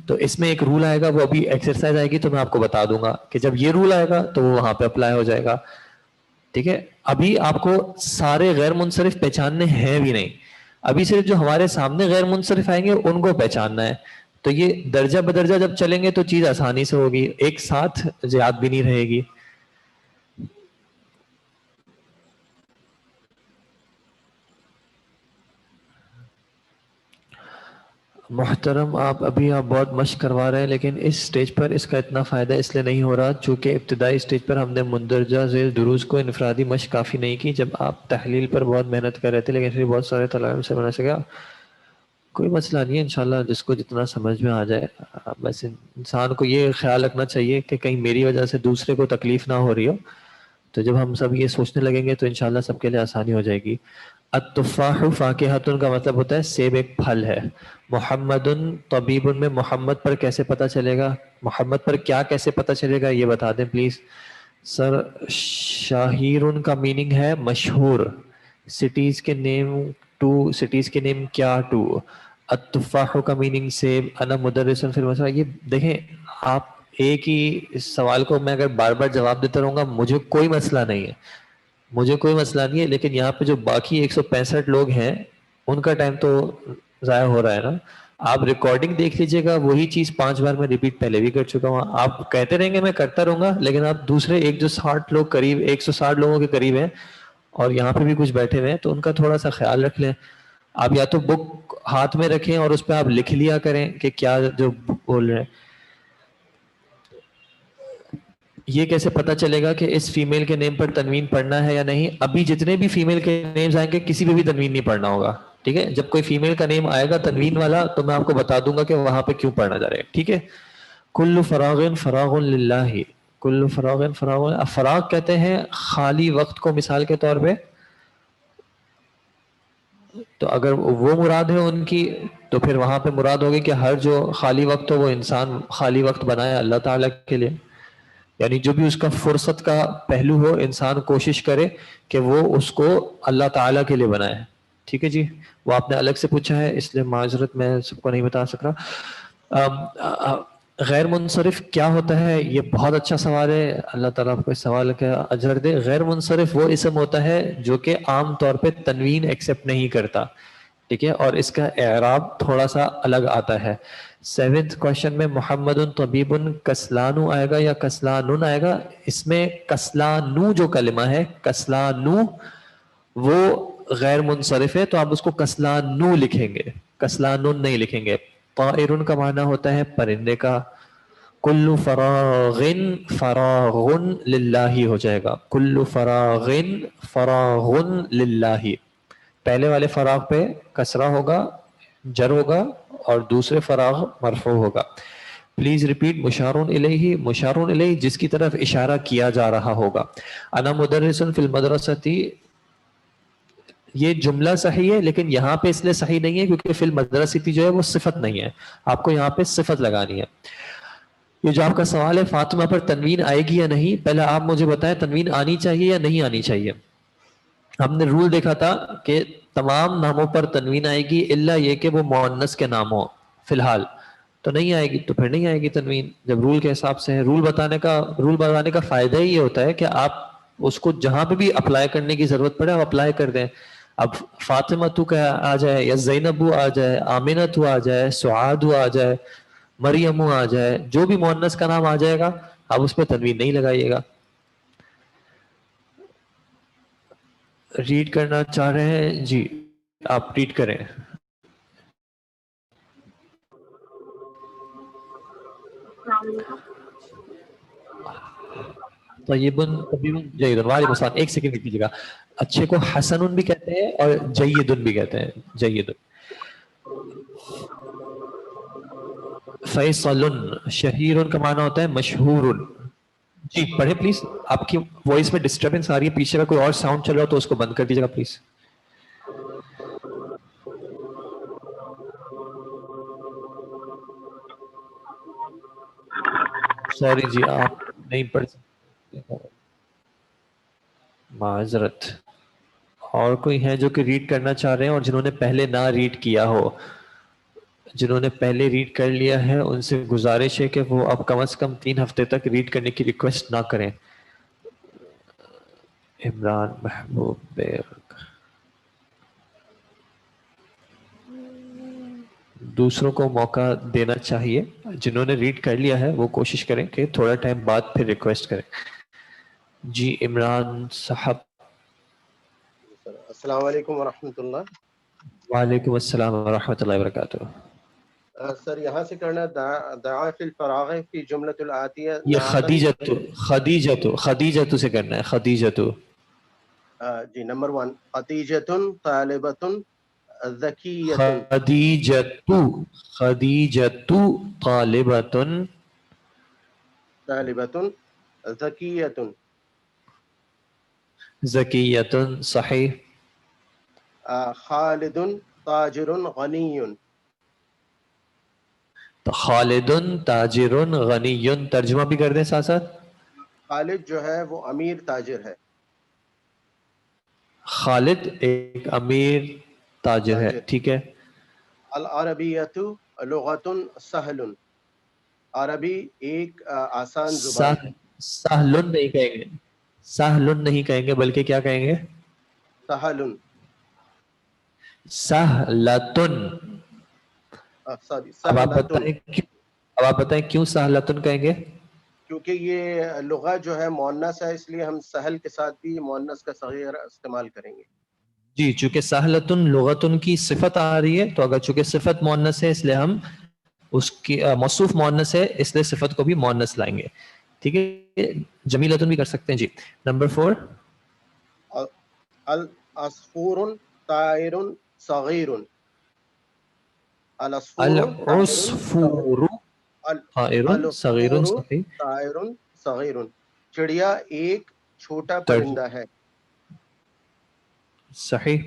تو اس میں ایک رول آئے گا, وہ ابھی ایکسرسائز آئے گی تو میں آپ کو بتا دوں گا کہ جب یہ رول آئے گا تو وہ وہاں پہ اپلائی ہو جائے گا, ٹھیک ہے. ابھی آپ کو سارے غیر منصرف پہچاننے ہیں بھی نہیں, ابھی صرف جو ہمارے سامنے غیر منصرف آئیں گے ان کو پہچاننا ہے. تو یہ درجہ بدرجہ جب چلیں گے تو چیز آسانی سے ہوگی, ایک ساتھ یاد بھی نہیں رہے گی. محترم آپ بہت مشق کروا رہے ہیں, لیکن اس سٹیج پر اس کا اتنا فائدہ اس لیے نہیں ہو رہا چونکہ ابتدائی سٹیج پر ہم نے مندرجہ ذیل دروس کو انفرادی مشق کافی نہیں کی, جب آپ تحلیل پر بہت محنت کر رہے تھے, لیکن پھر بہت سارے طلباء سے بنا سکا. کوئی مسئلہ نہیں ہے, انشاءاللہ جس کو جتنا سمجھ میں آ جائے. بس انسان کو یہ خیال رکھنا چاہیے کہ کہیں میری وجہ سے دوسرے کو تکلیف نہ ہو رہی ہو, تو جب ہم سب یہ سوچنے لگیں گے تو انشاءاللہ سب کے لیے آسانی ہو جائے گی. التفاح فاکہۃ کا مطلب ہوتا ہے سیب ایک پھل ہے. محمد طبیب میں محمد پر کیسے پتہ چلے گا, محمد پر کیا کیسے پتہ چلے گا, یہ بتا دیں پلیز. سر شاہیر کا میننگ ہے مشہور. سٹیز کے نیم ٹو, سٹیز کے نیم کیا ٹو. التفاح کا میننگ سیب. انا مدرس فی المسجد. یہ دیکھیں آپ ایک ہی سوال کو میں اگر بار بار جواب دیتا رہوں گا مجھے کوئی مسئلہ نہیں ہے, مجھے کوئی مسئلہ نہیں ہے, لیکن یہاں پہ جو باقی 165 لوگ ہیں ان کا ٹائم تو ضائع ہو رہا ہے نا. آپ ریکارڈنگ دیکھ لیجئے گا, وہی چیز 5 بار میں ریپیٹ پہلے بھی کر چکا ہوں. آپ کہتے رہیں گے میں کرتا رہوں گا, لیکن آپ دوسرے ایک جو 60 لوگ قریب 160 لوگوں کے قریب ہیں اور یہاں پہ بھی کچھ بیٹھے ہوئے ہیں, تو ان کا تھوڑا سا خیال رکھ لیں. آپ یا تو بک ہاتھ میں رکھیں اور اس پہ آپ لکھ لیا کریں کہ کیا جو بول رہے ہیں. یہ کیسے پتا چلے گا کہ اس فیمیل کے نیم پر تنوین پڑھنا ہے یا نہیں؟ ابھی جتنے بھی فیمیل کے نیمز آئیں گے کسی پہ بھی تنوین نہیں پڑھنا ہوگا, ٹھیک ہے. جب کوئی فیمیل کا نیم آئے گا تنوین والا تو میں آپ کو بتا دوں گا کہ وہاں پہ کیوں پڑھنا جا رہے ہیں, ٹھیک ہے. کل فراغ فراغ للہ, کل فراغ فراغ. فراغ کہتے ہیں خالی وقت کو مثال کے طور پہ, تو اگر وہ مراد ہے ان کی تو پھر وہاں پہ مراد ہوگی کہ ہر جو خالی وقت ہو وہ انسان خالی وقت بنائے اللہ تعالیٰ کے لیے. یعنی جو بھی اس کا فرصت کا پہلو ہو انسان کوشش کرے کہ وہ اس کو اللہ تعالیٰ کے لیے بنائے, ٹھیک ہے جی. وہ آپ نے الگ سے پوچھا ہے اس لیے معذرت میں سب کو نہیں بتا سک رہا. غیر منصرف کیا ہوتا ہے, یہ بہت اچھا سوال ہے, اللہ تعالیٰ آپ کو اس سوال کا اجر دے. غیر منصرف وہ اسم ہوتا ہے جو کہ عام طور پہ تنوین ایکسیپٹ نہیں کرتا, ٹھیک ہے, اور اس کا اعراب تھوڑا سا الگ آتا ہے. 7th کوشچن میں محمد طبیب کسلانو آئے گا یا کسلانن آئے گا. اس میں کسلانو جو کلمہ ہے کسلانو وہ غیر منصرف ہے, تو آپ اس کو کسلانو لکھیں گے, کسلانن نہیں لکھیں گے. طائرن کا معنی ہوتا ہے پرندے کا. کل فراغن فراغن للہ ہو جائے گا, کل فراغن فراغن للہ. پہلے والے فراغ پہ کسرہ ہوگا, جر ہوگا, اور دوسرے فراغ مرفوع ہوگا. Please repeat. مشارون الیہ, مشارون الیہ جس کی طرف اشارہ کیا جا رہا ہوگا. انا مدرس فی المدرسۃ, یہ جملہ صحیح ہے لیکن یہاں پہ اس لیے صحیح نہیں ہے کیونکہ فی المدرستی جو ہے وہ صفت نہیں ہے, آپ کو یہاں پہ صفت لگانی ہے. یہ جو آپ کا سوال ہے فاطمہ پر تنوین آئے گی یا نہیں, پہلے آپ مجھے بتائیں تنوین آنی چاہیے یا نہیں آنی چاہیے. ہم نے رول دیکھا تھا کہ تمام ناموں پر تنوین آئے گی الا یہ کہ وہ مؤنث کے نام ہوں. فی الحال تو نہیں آئے گی, تو پھر نہیں آئے گی تنوین جب رول کے حساب سے ہے. رول بتانے کا فائدہ ہی یہ ہوتا ہے کہ آپ اس کو جہاں پہ بھی اپلائی کرنے کی ضرورت پڑے آپ اپلائی کر دیں. اب فاطمہ تو کا آ جائے یا زینب آ جائے, آمنہ آ جائے, سعاد آ جائے, مریم آ جائے, جو بھی مؤنث کا نام آ جائے گا آپ اس پہ تنوین نہیں لگائیے گا. ریڈ کرنا چاہ رہے ہیں جی, آپ ریڈ کریں. طیبن طبیبن جیدن. وعلیکم السلام, ایک سیکنڈ دیجیے گا. اچھے کو حسن بھی کہتے ہیں اور جیدن بھی کہتے ہیں. جیدن. فیصل شہیر کا معنی ہوتا ہے مشہور. جی پڑھے پلیز. آپ کی وائس میں ڈسٹربنس آ رہی ہے, پیچھے کا کوئی اور ساؤنڈ چل رہا ہو تو اس کو بند کر دیجیے گا پلیز. سوری جی آپ نہیں پڑھ سکتے, معذرت. اور کوئی ہیں جو کہ ریڈ کرنا چاہ رہے ہیں اور جنہوں نے پہلے نہ ریڈ کیا ہو, جنہوں نے پہلے ریڈ کر لیا ہے ان سے گزارش ہے کہ وہ اب کم از کم 3 ہفتے تک ریڈ کرنے کی ریکویسٹ نہ کریں. عمران محبوب بیگ. دوسروں کو موقع دینا چاہیے, جنہوں نے ریڈ کر لیا ہے وہ کوشش کریں کہ تھوڑا ٹائم بعد پھر ریکویسٹ کریں. جی عمران صاحب. السلام علیکم ورحمۃ اللہ. وعلیکم السلام ورحمۃ اللہ وبرکاتہ. سر یہاں سے کرنا دعا فی الفراغ فی جملۃ الآتیہ. یہ خدیجۃ سے کرنا ہے. خدیجۃ. جی نمبر 1 خدیجۃ طالبۃ ذکیۃ. خدیجۃ طالبۃ ذکیۃ. ذکیۃ صحیح. خالد تاجر غنی. خالد تاجر غنی. ترجمہ بھی کر دیں ساتھ ساتھ. خالد جو ہے وہ امیر تاجر ہے. خالد ایک امیر تاجر ہے, ٹھیک ہے. العربیۃ لغۃ سہل. عربی ایک آسان زبان ہے. سہل نہیں کہیں گے, سہل نہیں کہیں گے بلکہ کیا کہیں گے؟ سہل. سہلتن. سوری اب آپ سہلتن. بتائیں کیوں سہلتن کہیں گے؟ کیونکہ یہ لغہ جو ہے مؤنث ہے, اس لیے ہم سہل کے ساتھ بھی مؤنث کا صغیر استعمال کریں گے. جی چونکہ سہلتن لغتن کی صفت آ رہی ہے, تو اگر چونکہ صفت مؤنث ہے اس لیے ہم اس کی موصوف مؤنث ہے اس لیے صفت کو بھی مؤنث لائیں گے. ٹھیک ہے, جمیلتن بھی کر سکتے ہیں. جی نمبر 4 العصفور طائر صغیر. العصفور طائر صغیر صحیح. طائر صغیر. چڑیا ایک چھوٹا پرندہ ہے. صحیح.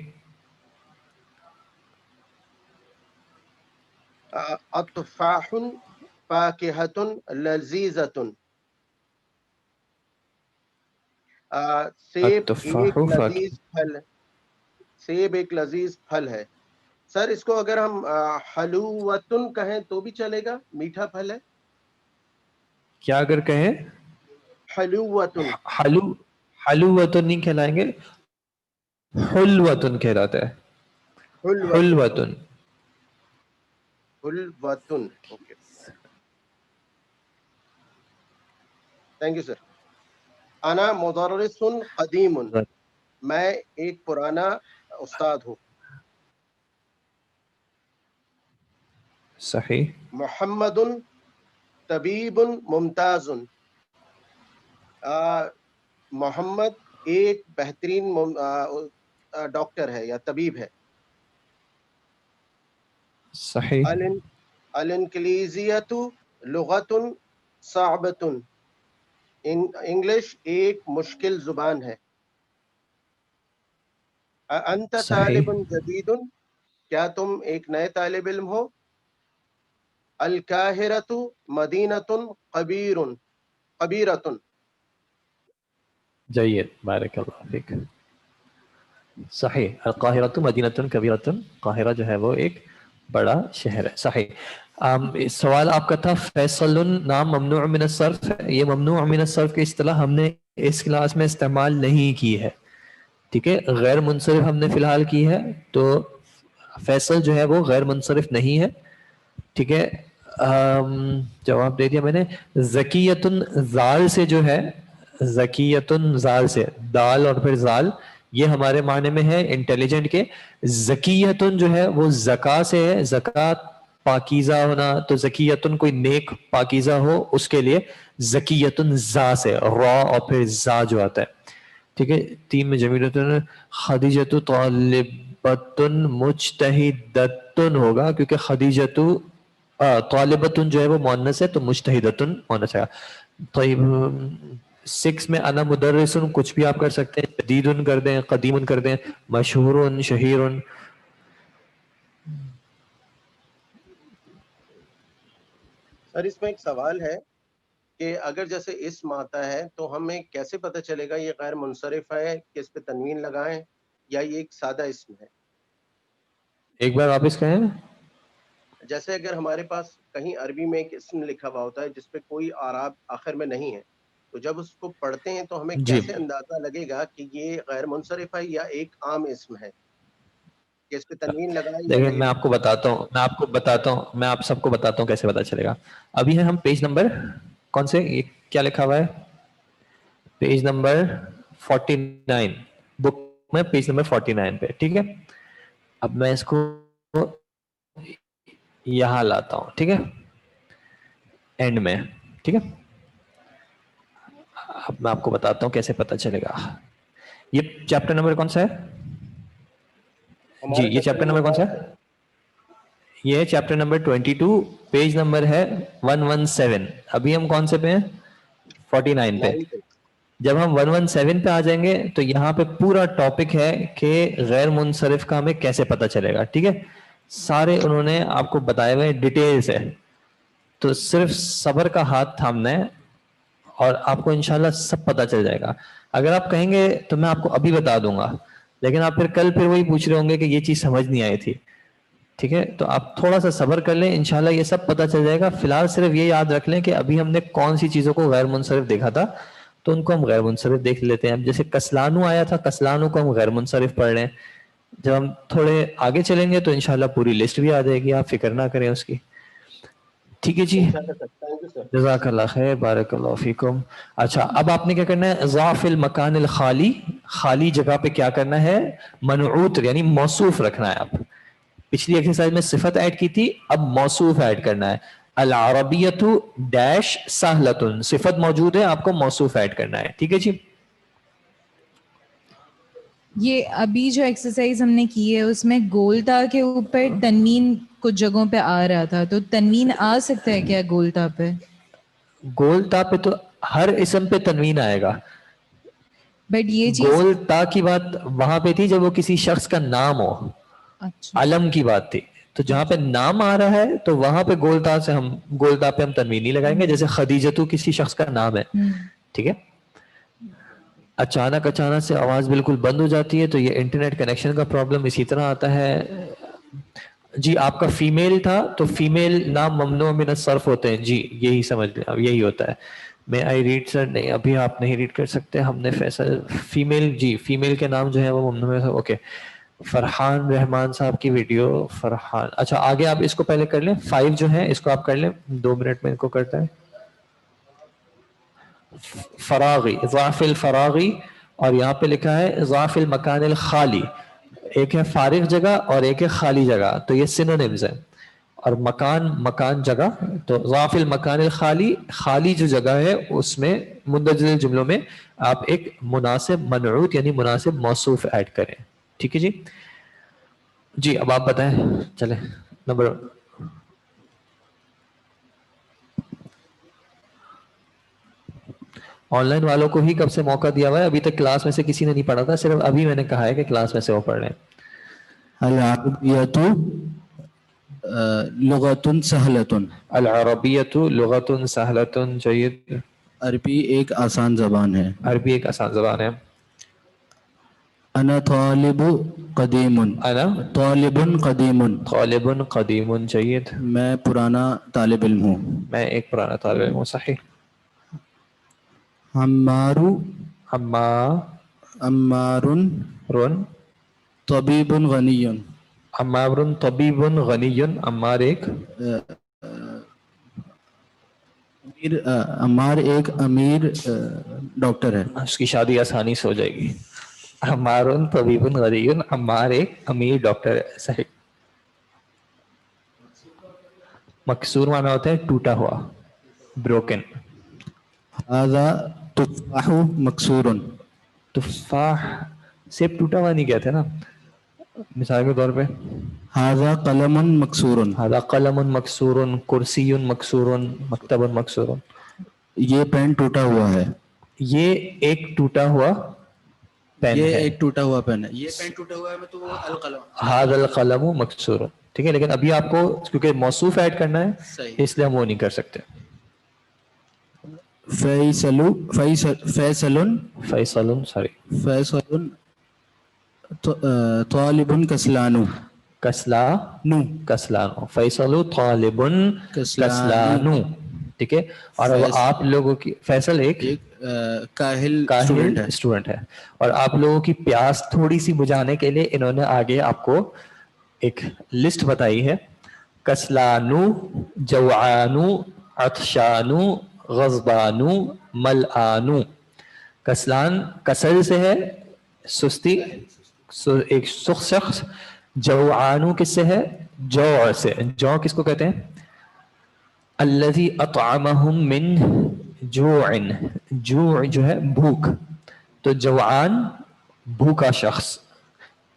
التفاح فاکہۃ لذیذۃ. سیب ایک لذیذ پھل. سیب ایک لذیذ پھل ہے. سر اس کو اگر ہم حلوۃن کہیں تو بھی چلے گا, میٹھا پھل ہے. کیا اگر کہیں حلوۃن. حلوۃن نہیں کہلائیں گے, حلوۃن کہلاتا ہے. حلوۃن. حلوۃن. Okay thank you sir. انا مدرس قدیم. میں ایک پرانا استاد ہوں. صحیح. محمد طبیب ممتاز. محمد ایک بہترین ڈاکٹر ہے یا طبیب ہے. صحیح. الانگلیزیۃ لغۃ صعبۃ. انگلش ایک مشکل زبان ہے. انت صحیح. طالب جدید، کیا تم ایک نئے طالب علم ہو. القاہرۃ مدینۃ کبیرۃ. جید، بارک اللہ فیک. صحیح. القاہرۃ مدینۃ کبیرۃ. قاہرہ جو ہے وہ ایک بڑا شہر ہے. صحیح. سوال آپ کا تھا فیصل نام ممنوع من الصرف. یہ ممنوع من الصرف کی اصطلاح ہم نے اس کلاس میں استعمال نہیں کی ہے. ٹھیک ہے، غیر منصرف ہم نے فی الحال کی ہے. تو فیصل جو ہے وہ غیر منصرف نہیں ہے. ٹھیک ہے، جواب دے دیا میں نے. زکیتن زال سے جو ہے، زکیتن زال سے، دال اور پھر زال، یہ ہمارے معنی میں ہے انٹیلیجنٹ کے. زکیتن جو ہے وہ زکا سے ہے، زکات پاکیزہ ہونا. تو زکیتن کوئی نیک پاکیزہ ہو اس کے لیے. زکیتن زا سے، را اور پھر زا جو آتا ہے. ٹھیک ہے. تین میں جمیلتن خدیجۃ طالبۃ مجتہدۃ ہوگا، کیونکہ خدیجۃ طالبۃ جو ہے وہ مؤنث ہے، تو مجتہدۃ مؤنث ہے. طیب 6 میں انا مدرس، کچھ بھی آپ کر سکتے ہیں. جدید کر دیں، قدیم کر دیں. مشہور، شہیر. سر اس میں ایک سوال ہے کہ اگر جیسے اسم آتا ہے تو ہمیں کیسے پتہ چلے گا یہ غیر منصرف ہے کہ اس پہ تنوین لگائیں یا یہ ایک سادہ اسم ہے. ایک بار واپس کہیں. جیسے اگر ہمارے پاس کہیں عربی میں ایک اسم لکھا ہوا ہوتا ہے جس پہ کوئی اعراب آخر میں نہیں ہے، تو جب اس کو پڑھتے ہیں تو ہمیں جی کیسے اندازہ لگے گا کہ یہ غیر منصرف ہے یا ایک عام اسم ہے، کہ اس پہ تنوین لگائیں یا دیکھیں، نہیں میں آپ کو لگائیں. بتاتا ہوں میں آپ سب کو بتاتا ہوں کیسے پتا چلے گا. ابھی ہے ہم پیج نمبر کون سے، یہ کیا لکھا ہوا ہے؟ پیج نمبر 49 بک میں، پیج نمبر 49 پہ. ٹھیک ہے، اب میں اس کو یہاں لاتا ہوں. ٹھیک ہے، اینڈ میں. ٹھیک ہے، اب میں آپ کو بتاتا ہوں کیسے پتا چلے گا. یہ چیپٹر نمبر کون سا ہے جی؟ ہمارا یہ چیپٹر نمبر کون سا ہے؟ یہ ہے چیپٹر نمبر 22، پیج نمبر ہے 117. ابھی ہم کون سے پہ ہیں؟ 49 پہ. جب ہم 117 پہ آ جائیں گے تو یہاں پہ پورا ٹاپک ہے کہ غیر منصرف کا ہمیں کیسے پتا چلے گا. ٹھیک ہے، سارے انہوں نے آپ کو بتائے ہوئے ڈیٹیل سے. تو صرف صبر کا ہاتھ تھامنا ہے اور آپ کو انشاءاللہ سب پتا چل جائے گا. اگر آپ کہیں گے تو میں آپ کو ابھی بتا دوں گا، لیکن آپ کل پھر وہی پوچھ رہے ہوں گے کہ یہ چیز سمجھ نہیں آئی تھی. ٹھیک ہے، تو آپ تھوڑا سا صبر کر لیں، انشاءاللہ یہ سب پتہ چل جائے گا. فی الحال صرف یہ یاد رکھ لیں کہ ابھی ہم نے کون سی چیزوں کو غیر منصرف دیکھا تھا، تو ان کو ہم غیر منصرف دیکھ لیتے ہیں. اب جیسے کسلانو آیا تھا، کسلانو کو ہم غیر منصرف پڑھ رہے ہیں. جب ہم تھوڑے آگے چلیں گے تو انشاءاللہ پوری لسٹ بھی آ جائے گی، آپ فکر نہ کریں اس کی. ٹھیک ہے جی، تھینک یو سر. جزاک اللہ خیر، بارک اللہ فیکم. اچھا، اب آپ نے کیا کرنا ہے؟ ضعف المکان الخالی، خالی جگہ پہ کیا کرنا ہے؟ منعوت یعنی موصوف رکھنا ہے. آپ پچھلی ایکسرسائز میں صفت ایڈ کی تھی، اب موصوف ایڈ کرنا ہے. العربیۃ ڈیش سہلۃ، صفت موجود ہے، آپ کو موصوف ایڈ کرنا ہے. ٹھیک ہے جی. یہ ابھی جو ایکسرسائز ہم نے کی ہے اس میں گولتا کے اوپر تنوین کچھ جگہوں پہ آ رہا تھا، تو تنوین آ سکتا ہے کیا گولتا پہ؟ گول تا پہ تو ہر اسم پہ تنوین آئے گا. بٹ یہ چیز گول تا کی بات وہاں پہ تھی جب وہ کسی شخص کا نام ہو، اچھا علم کی بات تھی. تو جہاں پہ نام آ رہا ہے تو وہاں پہ گولتا سے ہم گولتا پہ ہم تنوین نہیں لگائیں گے. جیسے خدیجتو کسی شخص کا نام ہے. ٹھیک ہے، اچانک سے آواز بالکل بند ہو جاتی ہے تو یہ انٹرنیٹ کنیکشن کا پرابلم اسی طرح آتا ہے. جی آپ کا فیمیل تھا تو فیمیل نام ممنوع من الصرف ہوتے ہیں. جی یہی سمجھ لیں، اب یہی ہوتا ہے. میں آئی ریڈ سر؟ نہیں، ابھی آپ نہیں ریڈ کر سکتے. ہم نے فیصل فیمیل، جی فیمیل کے نام جو ہے وہ ممنوع ہے. اوکے، فرحان رحمان صاحب کی ویڈیو. فرحان، اچھا آگے آپ اس کو پہلے کر لیں. 5 جو ہے اس کو آپ کر لیں، 2 منٹ میں ان کو کرتا ہے. فراغی، ضعف الفراغی، اور یہاں پہ لکھا ہے ضعف المکان الخالی. ایک ہے فارغ جگہ اور ایک ہے خالی جگہ، تو یہ سینونیمز ہیں. اور مکان جگہ، تو ضعف المکان الخالی، خالی جو جگہ ہے اس میں مندرجہ جملوں میں آپ ایک مناسب منعوت یعنی مناسب موصوف ایڈ کریں. ٹھیک ہے جی. جی اب آپ بتائیں، چلیں نمبر. آن لائن والوں کو ہی کب سے موقع دیا ہوا ہے, ابھی تک کلاس میں سے کسی نے نہیں پڑھا تھا, صرف ابھی میں نے کہا ہے کہ کلاس میں سے وہ پڑھ رہے ہیں. العربیۃ لغۃ سہلۃ. العربیۃ لغۃ سہلۃ. جید. عربی ایک آسان زبان ہے. عربی ایک آسان زبان ہے. انا طالب قدیم. انا طالب قدیم. طالب قدیم. جید. میں پرانا طالب علم ہوں. میں ایک پرانا طالب علم ہوں. صحیح. عمار عمار طبیب غنی. عمار طبیب غنی. عمار ایک عمار ایک امیر ڈاکٹر ہے. اس کی شادی آسانی سے ہو جائے گی. عمار طبیب غنی. عمار ایک امیر ڈاکٹر ہے. صحیح. مکسور معنی ہوتا ہے ٹوٹا ہوا, بروکن. هذا تفاح مکسور. تفاح سیب ٹوٹا ہوا نہیں کہتے نا, مثال کے طور پہ. هذا قلم مکسور. هذا قلم مکسور. کرسی مکسور. مکتب مکسور. یہ پین ٹوٹا ہوا ہے. یہ ایک ٹوٹا ہوا پین یہ ہے. ایک ٹوٹا ہوا پین ہے. یہ پین ٹوٹا ہوا ہے تو وہ القلم. هذا القلم مکسور. ٹھیک ہے, لیکن ابھی آپ کو کیونکہ موصوف ایڈ کرنا ہے صحیح. اس لیے ہم وہ نہیں کر سکتے. فیصل سوری. فیصل طالب کسلان. کسلانو. فیصل طالب کسلانو. ٹھیک ہے. اور اب آپ لوگوں کی فیصل ایک کاہل اسٹوڈنٹ ہے, اور آپ لوگوں کی پیاس تھوڑی سی بجھانے کے لیے انہوں نے آگے آپ کو ایک لسٹ بتائی ہے. کسلانو, جوعانو, عطشانو, غضبانو, ملآنو. کسلان کسل سے ہے سستی, ایک سخت شخص. جوعانو کس سے ہے؟ جوع سے. جوع کس کو کہتے ہیں؟ الذی اطعمہم من جوع. جوع جو ہے بھوک, تو جوعان بھوکا شخص.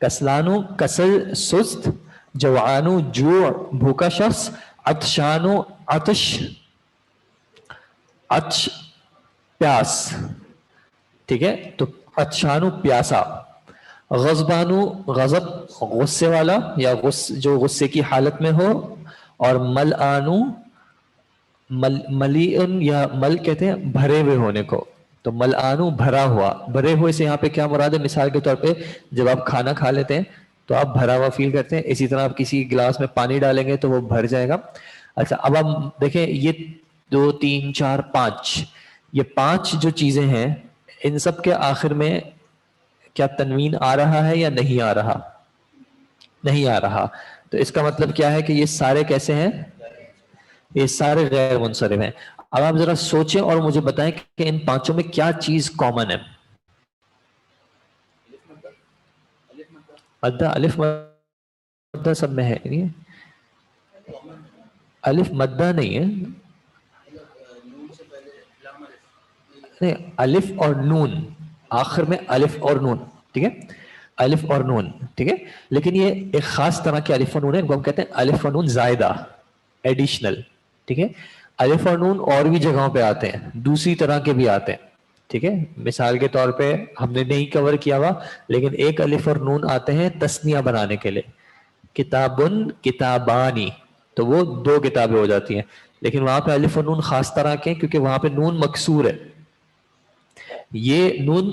کسلانو کسل سست. جوعانو جوع بھوکا شخص. عطشانو عطش پیاس. ٹھیک ہے, تو عطشانو پیاسا. غضبانو غضب غصے والا یا جو غصے کی حالت میں ہو. اور ملآنو ملیئن یا مل کہتے ہیں بھرے ہوئے ہونے کو, تو ملآنو بھرا ہوا. بھرے ہوئے سے یہاں پہ کیا مراد ہے؟ مثال کے طور پہ جب آپ کھانا کھا لیتے ہیں تو آپ بھرا ہوا فیل کرتے ہیں, اسی طرح آپ کسی گلاس میں پانی ڈالیں گے تو وہ بھر جائے گا. اچھا, اب آپ دیکھیں یہ 2 3 4 5 یہ 5 جو چیزیں ہیں, ان سب کے آخر میں کیا تنوین آ رہا ہے یا نہیں آ رہا؟ نہیں آ رہا. تو اس کا مطلب کیا ہے کہ یہ سارے کیسے ہیں؟ یہ سارے غیر منصرف ہیں. اب آپ ذرا سوچیں اور مجھے بتائیں کہ ان 5 میں کیا چیز کامن ہے؟ مدہ, الف مدہ سب میں ہے نہیں, الف مدہ نہیں ہے. نہیں, الف اور نون آخر میں, الف اور نون. ٹھیک ہے, الف اور نون. ٹھیک ہے, لیکن یہ ایک خاص طرح کے الف اور نون ہے, ان کو ہم کہتے ہیں الف اور نون زائدہ, ایڈیشنل. ٹھیک ہے, الف اور نون اور بھی جگہوں پہ آتے ہیں, دوسری طرح کے بھی آتے ہیں. ٹھیک ہے, مثال کے طور پہ ہم نے نہیں کور کیا ہوا, لیکن ایک الف اور نون آتے ہیں تسنیہ بنانے کے لیے. کتابن کتابانی, تو وہ 2 کتابیں ہو جاتی ہیں. لیکن وہاں پہ الف اور نون خاص طرح کے, کیونکہ وہاں پہ نون مکسور ہے. یہ نون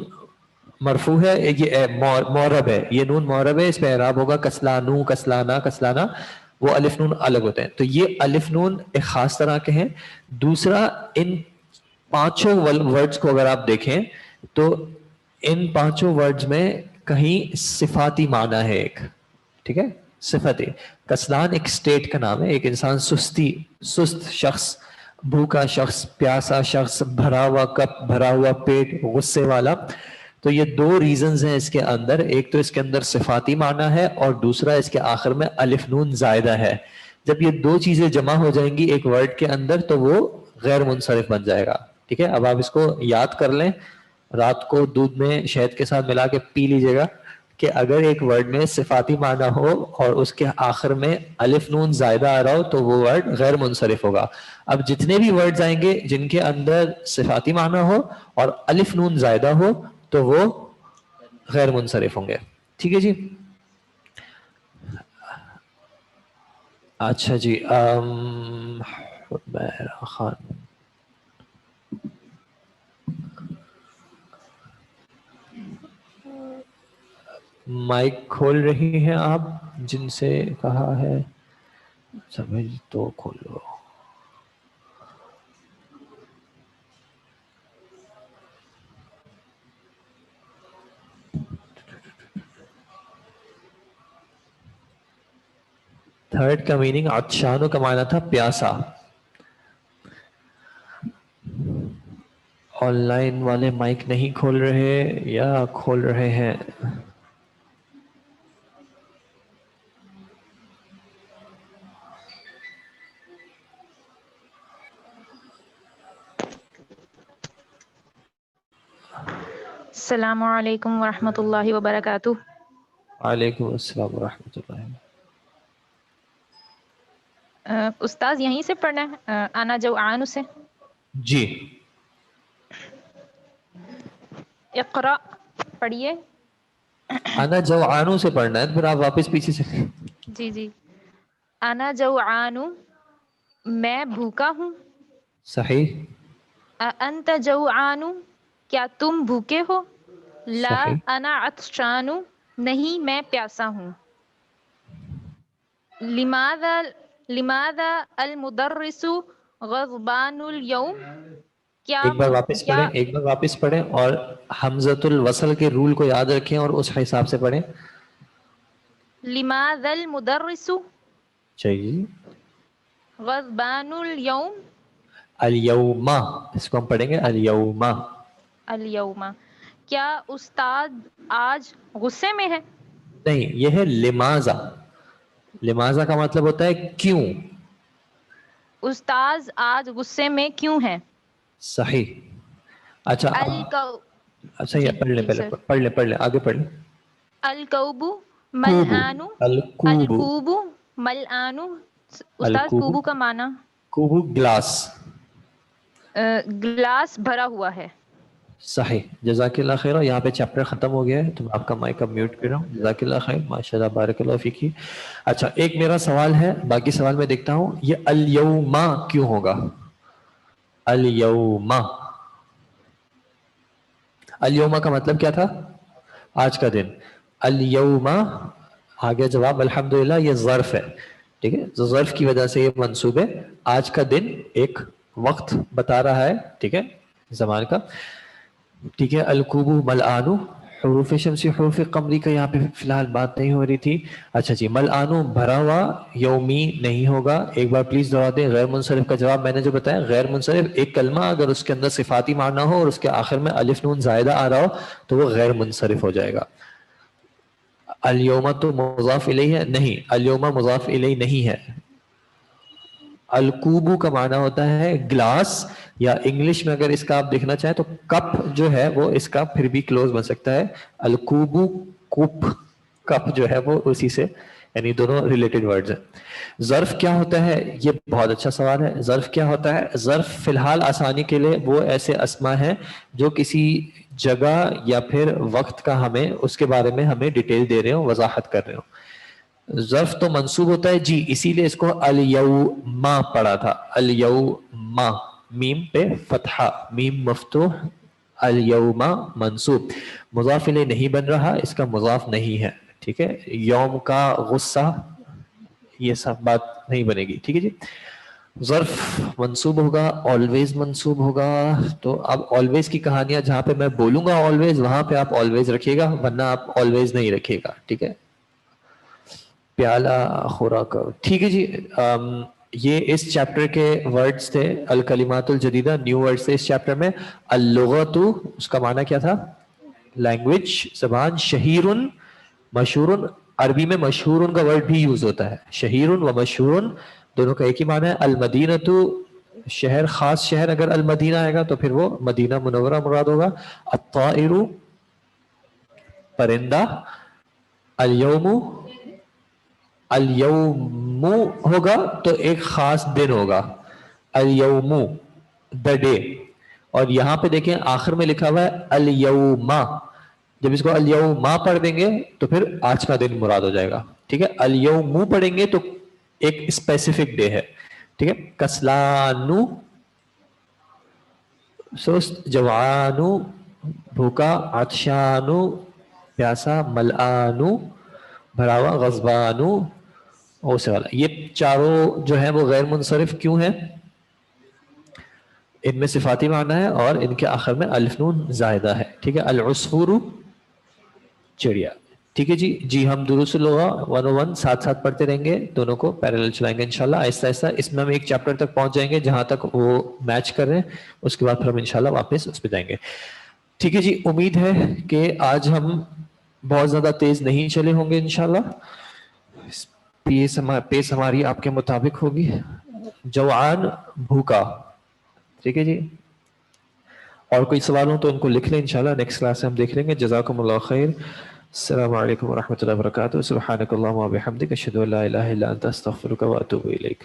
مرفوع ہے, یہ معرب ہے, یہ نون معرب ہے, اس پہ اعراب ہوگا کسلانو, کسلانا, کسلانا. وہ الف نون الگ ہوتے ہیں. تو یہ الف نون ایک خاص طرح کے ہیں. دوسرا, ان 5 ورڈز کو اگر آپ دیکھیں تو ان 5 ورڈز میں کہیں صفاتی معنی ہے ایک. ٹھیک ہے, صفتی. کسلان ایک سٹیٹ کا نام ہے, ایک انسان سست شخص, بھوکا شخص, پیاسا شخص, بھرا ہوا کپ, بھرا ہوا پیٹ, غصے والا. تو یہ 2 ریزنز ہیں اس کے اندر. ایک تو اس کے اندر صفاتی معنی ہے, اور دوسرا اس کے آخر میں الف نون زائدہ ہے. جب یہ 2 چیزیں جمع ہو جائیں گی ایک ورڈ کے اندر تو وہ غیر منصرف بن جائے گا. ٹھیک ہے, اب آپ اس کو یاد کر لیں, رات کو دودھ میں شہد کے ساتھ ملا کے پی لیجئے گا, کہ اگر ایک ورڈ میں صفاتی معنی ہو اور اس کے آخر میں الف نون زائدہ آ رہا ہو تو وہ ورڈ غیر منصرف ہوگا. اب جتنے بھی ورڈز آئیں گے جن کے اندر صفاتی معنی ہو اور الف نون زائدہ ہو تو وہ غیر منصرف ہوں گے. ٹھیک ہے جی. اچھا جی حمیرہ خان مائک کھول رہی ہیں آپ جن سے کہا ہے سمجھ تو کھولو. تھرڈ کا میننگ عطشانو کا معنی تھا پیاسا. آن لائن والے مائک نہیں کھول رہے یا کھول رہے ہیں؟ السلام علیکم ورحمۃ اللہ وبرکاتہ. وعلیکم السلام ورحمۃ اللہ. استاذ یہیں سے پڑھنا ہے انا جوعان سے؟ جی. اقرا پڑھیے. انا جوعان سے پڑھنا ہے پھر آپ واپس پیچھے سے. جی جی. انا جوعان میں بھوکا ہوں. صحیح. انت جوعان کیا تم بھوکے ہو. لا صحیح. انا عطشان نہیں میں پیاسا ہوں. لماذا المدرس غضبان اليوم کیا ایک بار واپس پڑھیں ایک بار واپس پڑھیں اور حمزۃ الوصل کے رول کو یاد رکھیں اور اس حساب سے پڑھیں. لماذا المدرس چاہیے غضبان اليوم الیوم اس کو ہم پڑھیں گے الیوم. اليوم کیا استاد آج غصے میں ہے. نہیں یہ ہے لماذا. لماذا کا مطلب ہوتا ہے کیوں. استاذ آج غصے میں کیوں ہے. صحیح. اچھا اچھا یہ پڑھ لیں پہلے پڑھ لیں آگے پڑھ لیں. الکوب ملعان الکوب ملعان. استاذ کوبو کا معنی کوبو گلاس. گلاس بھرا ہوا ہے. صحیح. جزاک اللہ خیر. یہاں پہ چیپٹر ختم ہو گیا ہے تو میں آپ کا مائک اب میوٹ کر رہا ہوں. جزاک اللہ خیر. ماشاء اللہ بارک اللہ فیک. اچھا ایک میرا سوال ہے باقی سوال میں دیکھتا ہوں. یہ الیوم کیوں ہوگا. الیوم الیوم کا مطلب کیا تھا. آج کا دن. الیوم آگے جواب الحمدللہ یہ ظرف ہے. ٹھیک ہے. ظرف کی وجہ سے یہ منصوب ہے. آج کا دن ایک وقت بتا رہا ہے. ٹھیک ہے زمان کا. ٹھیک ہے. الکوب ملعان حروف شمسی حروف قمری کا یہاں پہ فی الحال بات نہیں ہو رہی تھی. اچھا جی. ملعان بھرا ہوا یومی نہیں ہوگا. ایک بار پلیز دوہرا دیں. غیر منصرف کا جواب میں نے جو بتایا غیر منصرف ایک کلمہ اگر اس کے اندر صفاتی معنی ہو اور اس کے آخر میں الف نون زائدہ آ رہا ہو تو وہ غیر منصرف ہو جائے گا. الیوم تو مضاف الیہ ہے نہیں. الیوم مضاف الیہ نہیں ہے. الکوبو کا معنی ہوتا ہے گلاس یا انگلش میں اگر اس کا آپ دیکھنا چاہیں تو کپ جو ہے وہ اس کا پھر بھی کلوز بن سکتا ہے. الکوبو کپ کپ جو ہے وہ اسی سے یعنی دونوں ریلیٹڈ ورڈز ہیں. ظرف کیا ہوتا ہے یہ بہت اچھا سوال ہے. ظرف کیا ہوتا ہے. ظرف فی الحال آسانی کے لیے وہ ایسے اسما ہیں جو کسی جگہ یا پھر وقت کا ہمیں اس کے بارے میں ہمیں ڈیٹیل دے رہے ہوں وضاحت کر رہے ہوں. ظرف تو منصوب ہوتا ہے جی اسی لیے اس کو الیوم پڑھا تھا. الیوم میم پہ فتحہ میم مفتوح. الیوم منصوب. مضاف الیہ نہیں بن رہا اس کا مضاف نہیں ہے. ٹھیک ہے. یوم کا غصہ یہ سب بات نہیں بنے گی. ٹھیک ہے جی. ظرف منصوب ہوگا always منصوب ہوگا. تو اب always کی کہانیاں جہاں پہ میں بولوں گا always وہاں پہ آپ always رکھیے گا ورنہ آپ always نہیں رکھیے گا. ٹھیک ہے. پیالہ خوراک. ٹھیک ہے جی. یہ اس چیپٹر کے ورڈز تھے. الکلمات الجدیدہ نیو ورڈز تھے اس چیپٹر میں. اللغت اس کا معنی کیا تھا. لینگویج زبان. شہیر مشہور. عربی میں مشہور کا ورڈ بھی یوز ہوتا ہے. شہیر و مشہور دونوں کا ایک ہی معنی ہے. المدینہ شہر خاص شہر اگر المدینہ آئے گا تو پھر وہ مدینہ منورہ مراد ہوگا. الطائر پرندہ. الیوم الیوم ہوگا تو ایک خاص دن ہوگا, الیوم دا ڈے. اور یہاں پہ دیکھیں آخر میں لکھا ہوا ہے الیوما, جب اس کو الیوما پڑھ دیں گے تو پھر آج کا دن مراد ہو جائے گا. ٹھیک ہے, الیوم پڑھیں گے تو ایک اسپیسیفک ڈے ہے. ٹھیک ہے, کسلانو سست, جوانو بھوکا, عطشانو پیاسا, ملآنو بھرا ہوا, غضبانو غصے والا. یہ چاروں جو ہیں وہ غیر منصرف کیوں ہیں؟ ان میں صفاتی معنی ہے اور ان کے آخر میں الف نون زائدہ ہے. ٹھیک ہے, العصفور چڑیا. ٹھیک ہے جی ہم دروس اللغہ 101 ساتھ ساتھ پڑھتے رہیں گے, دونوں کو پیرالل چلائیں گے انشاءاللہ آہستہ آہستہ. اس میں ہم ایک چیپٹر تک پہنچ جائیں گے جہاں تک وہ میچ کر رہے ہیں, اس کے بعد پھر ہم انشاءاللہ واپس اس پہ جائیں گے. ٹھیک ہے جی, امید ہے کہ آج ہم بہت زیادہ تیز نہیں چلے ہوں گے انشاءاللہ. پیس ہماری آپ کے مطابق ہوگی. جوعان بھوکا. ٹھیک ہے جی, اور کوئی سوال ہو تو ان کو لکھ لیں انشاءاللہ, نیکسٹ کلاس سے ہم دیکھ لیں گے. جزاکم اللہ خیر. السلام علیکم ورحمۃ اللہ وبرکاتہ. سبحانک اللہم و بحمدک, اشہد ان لا الہ الا انت, استغفرک و اتوب الیک.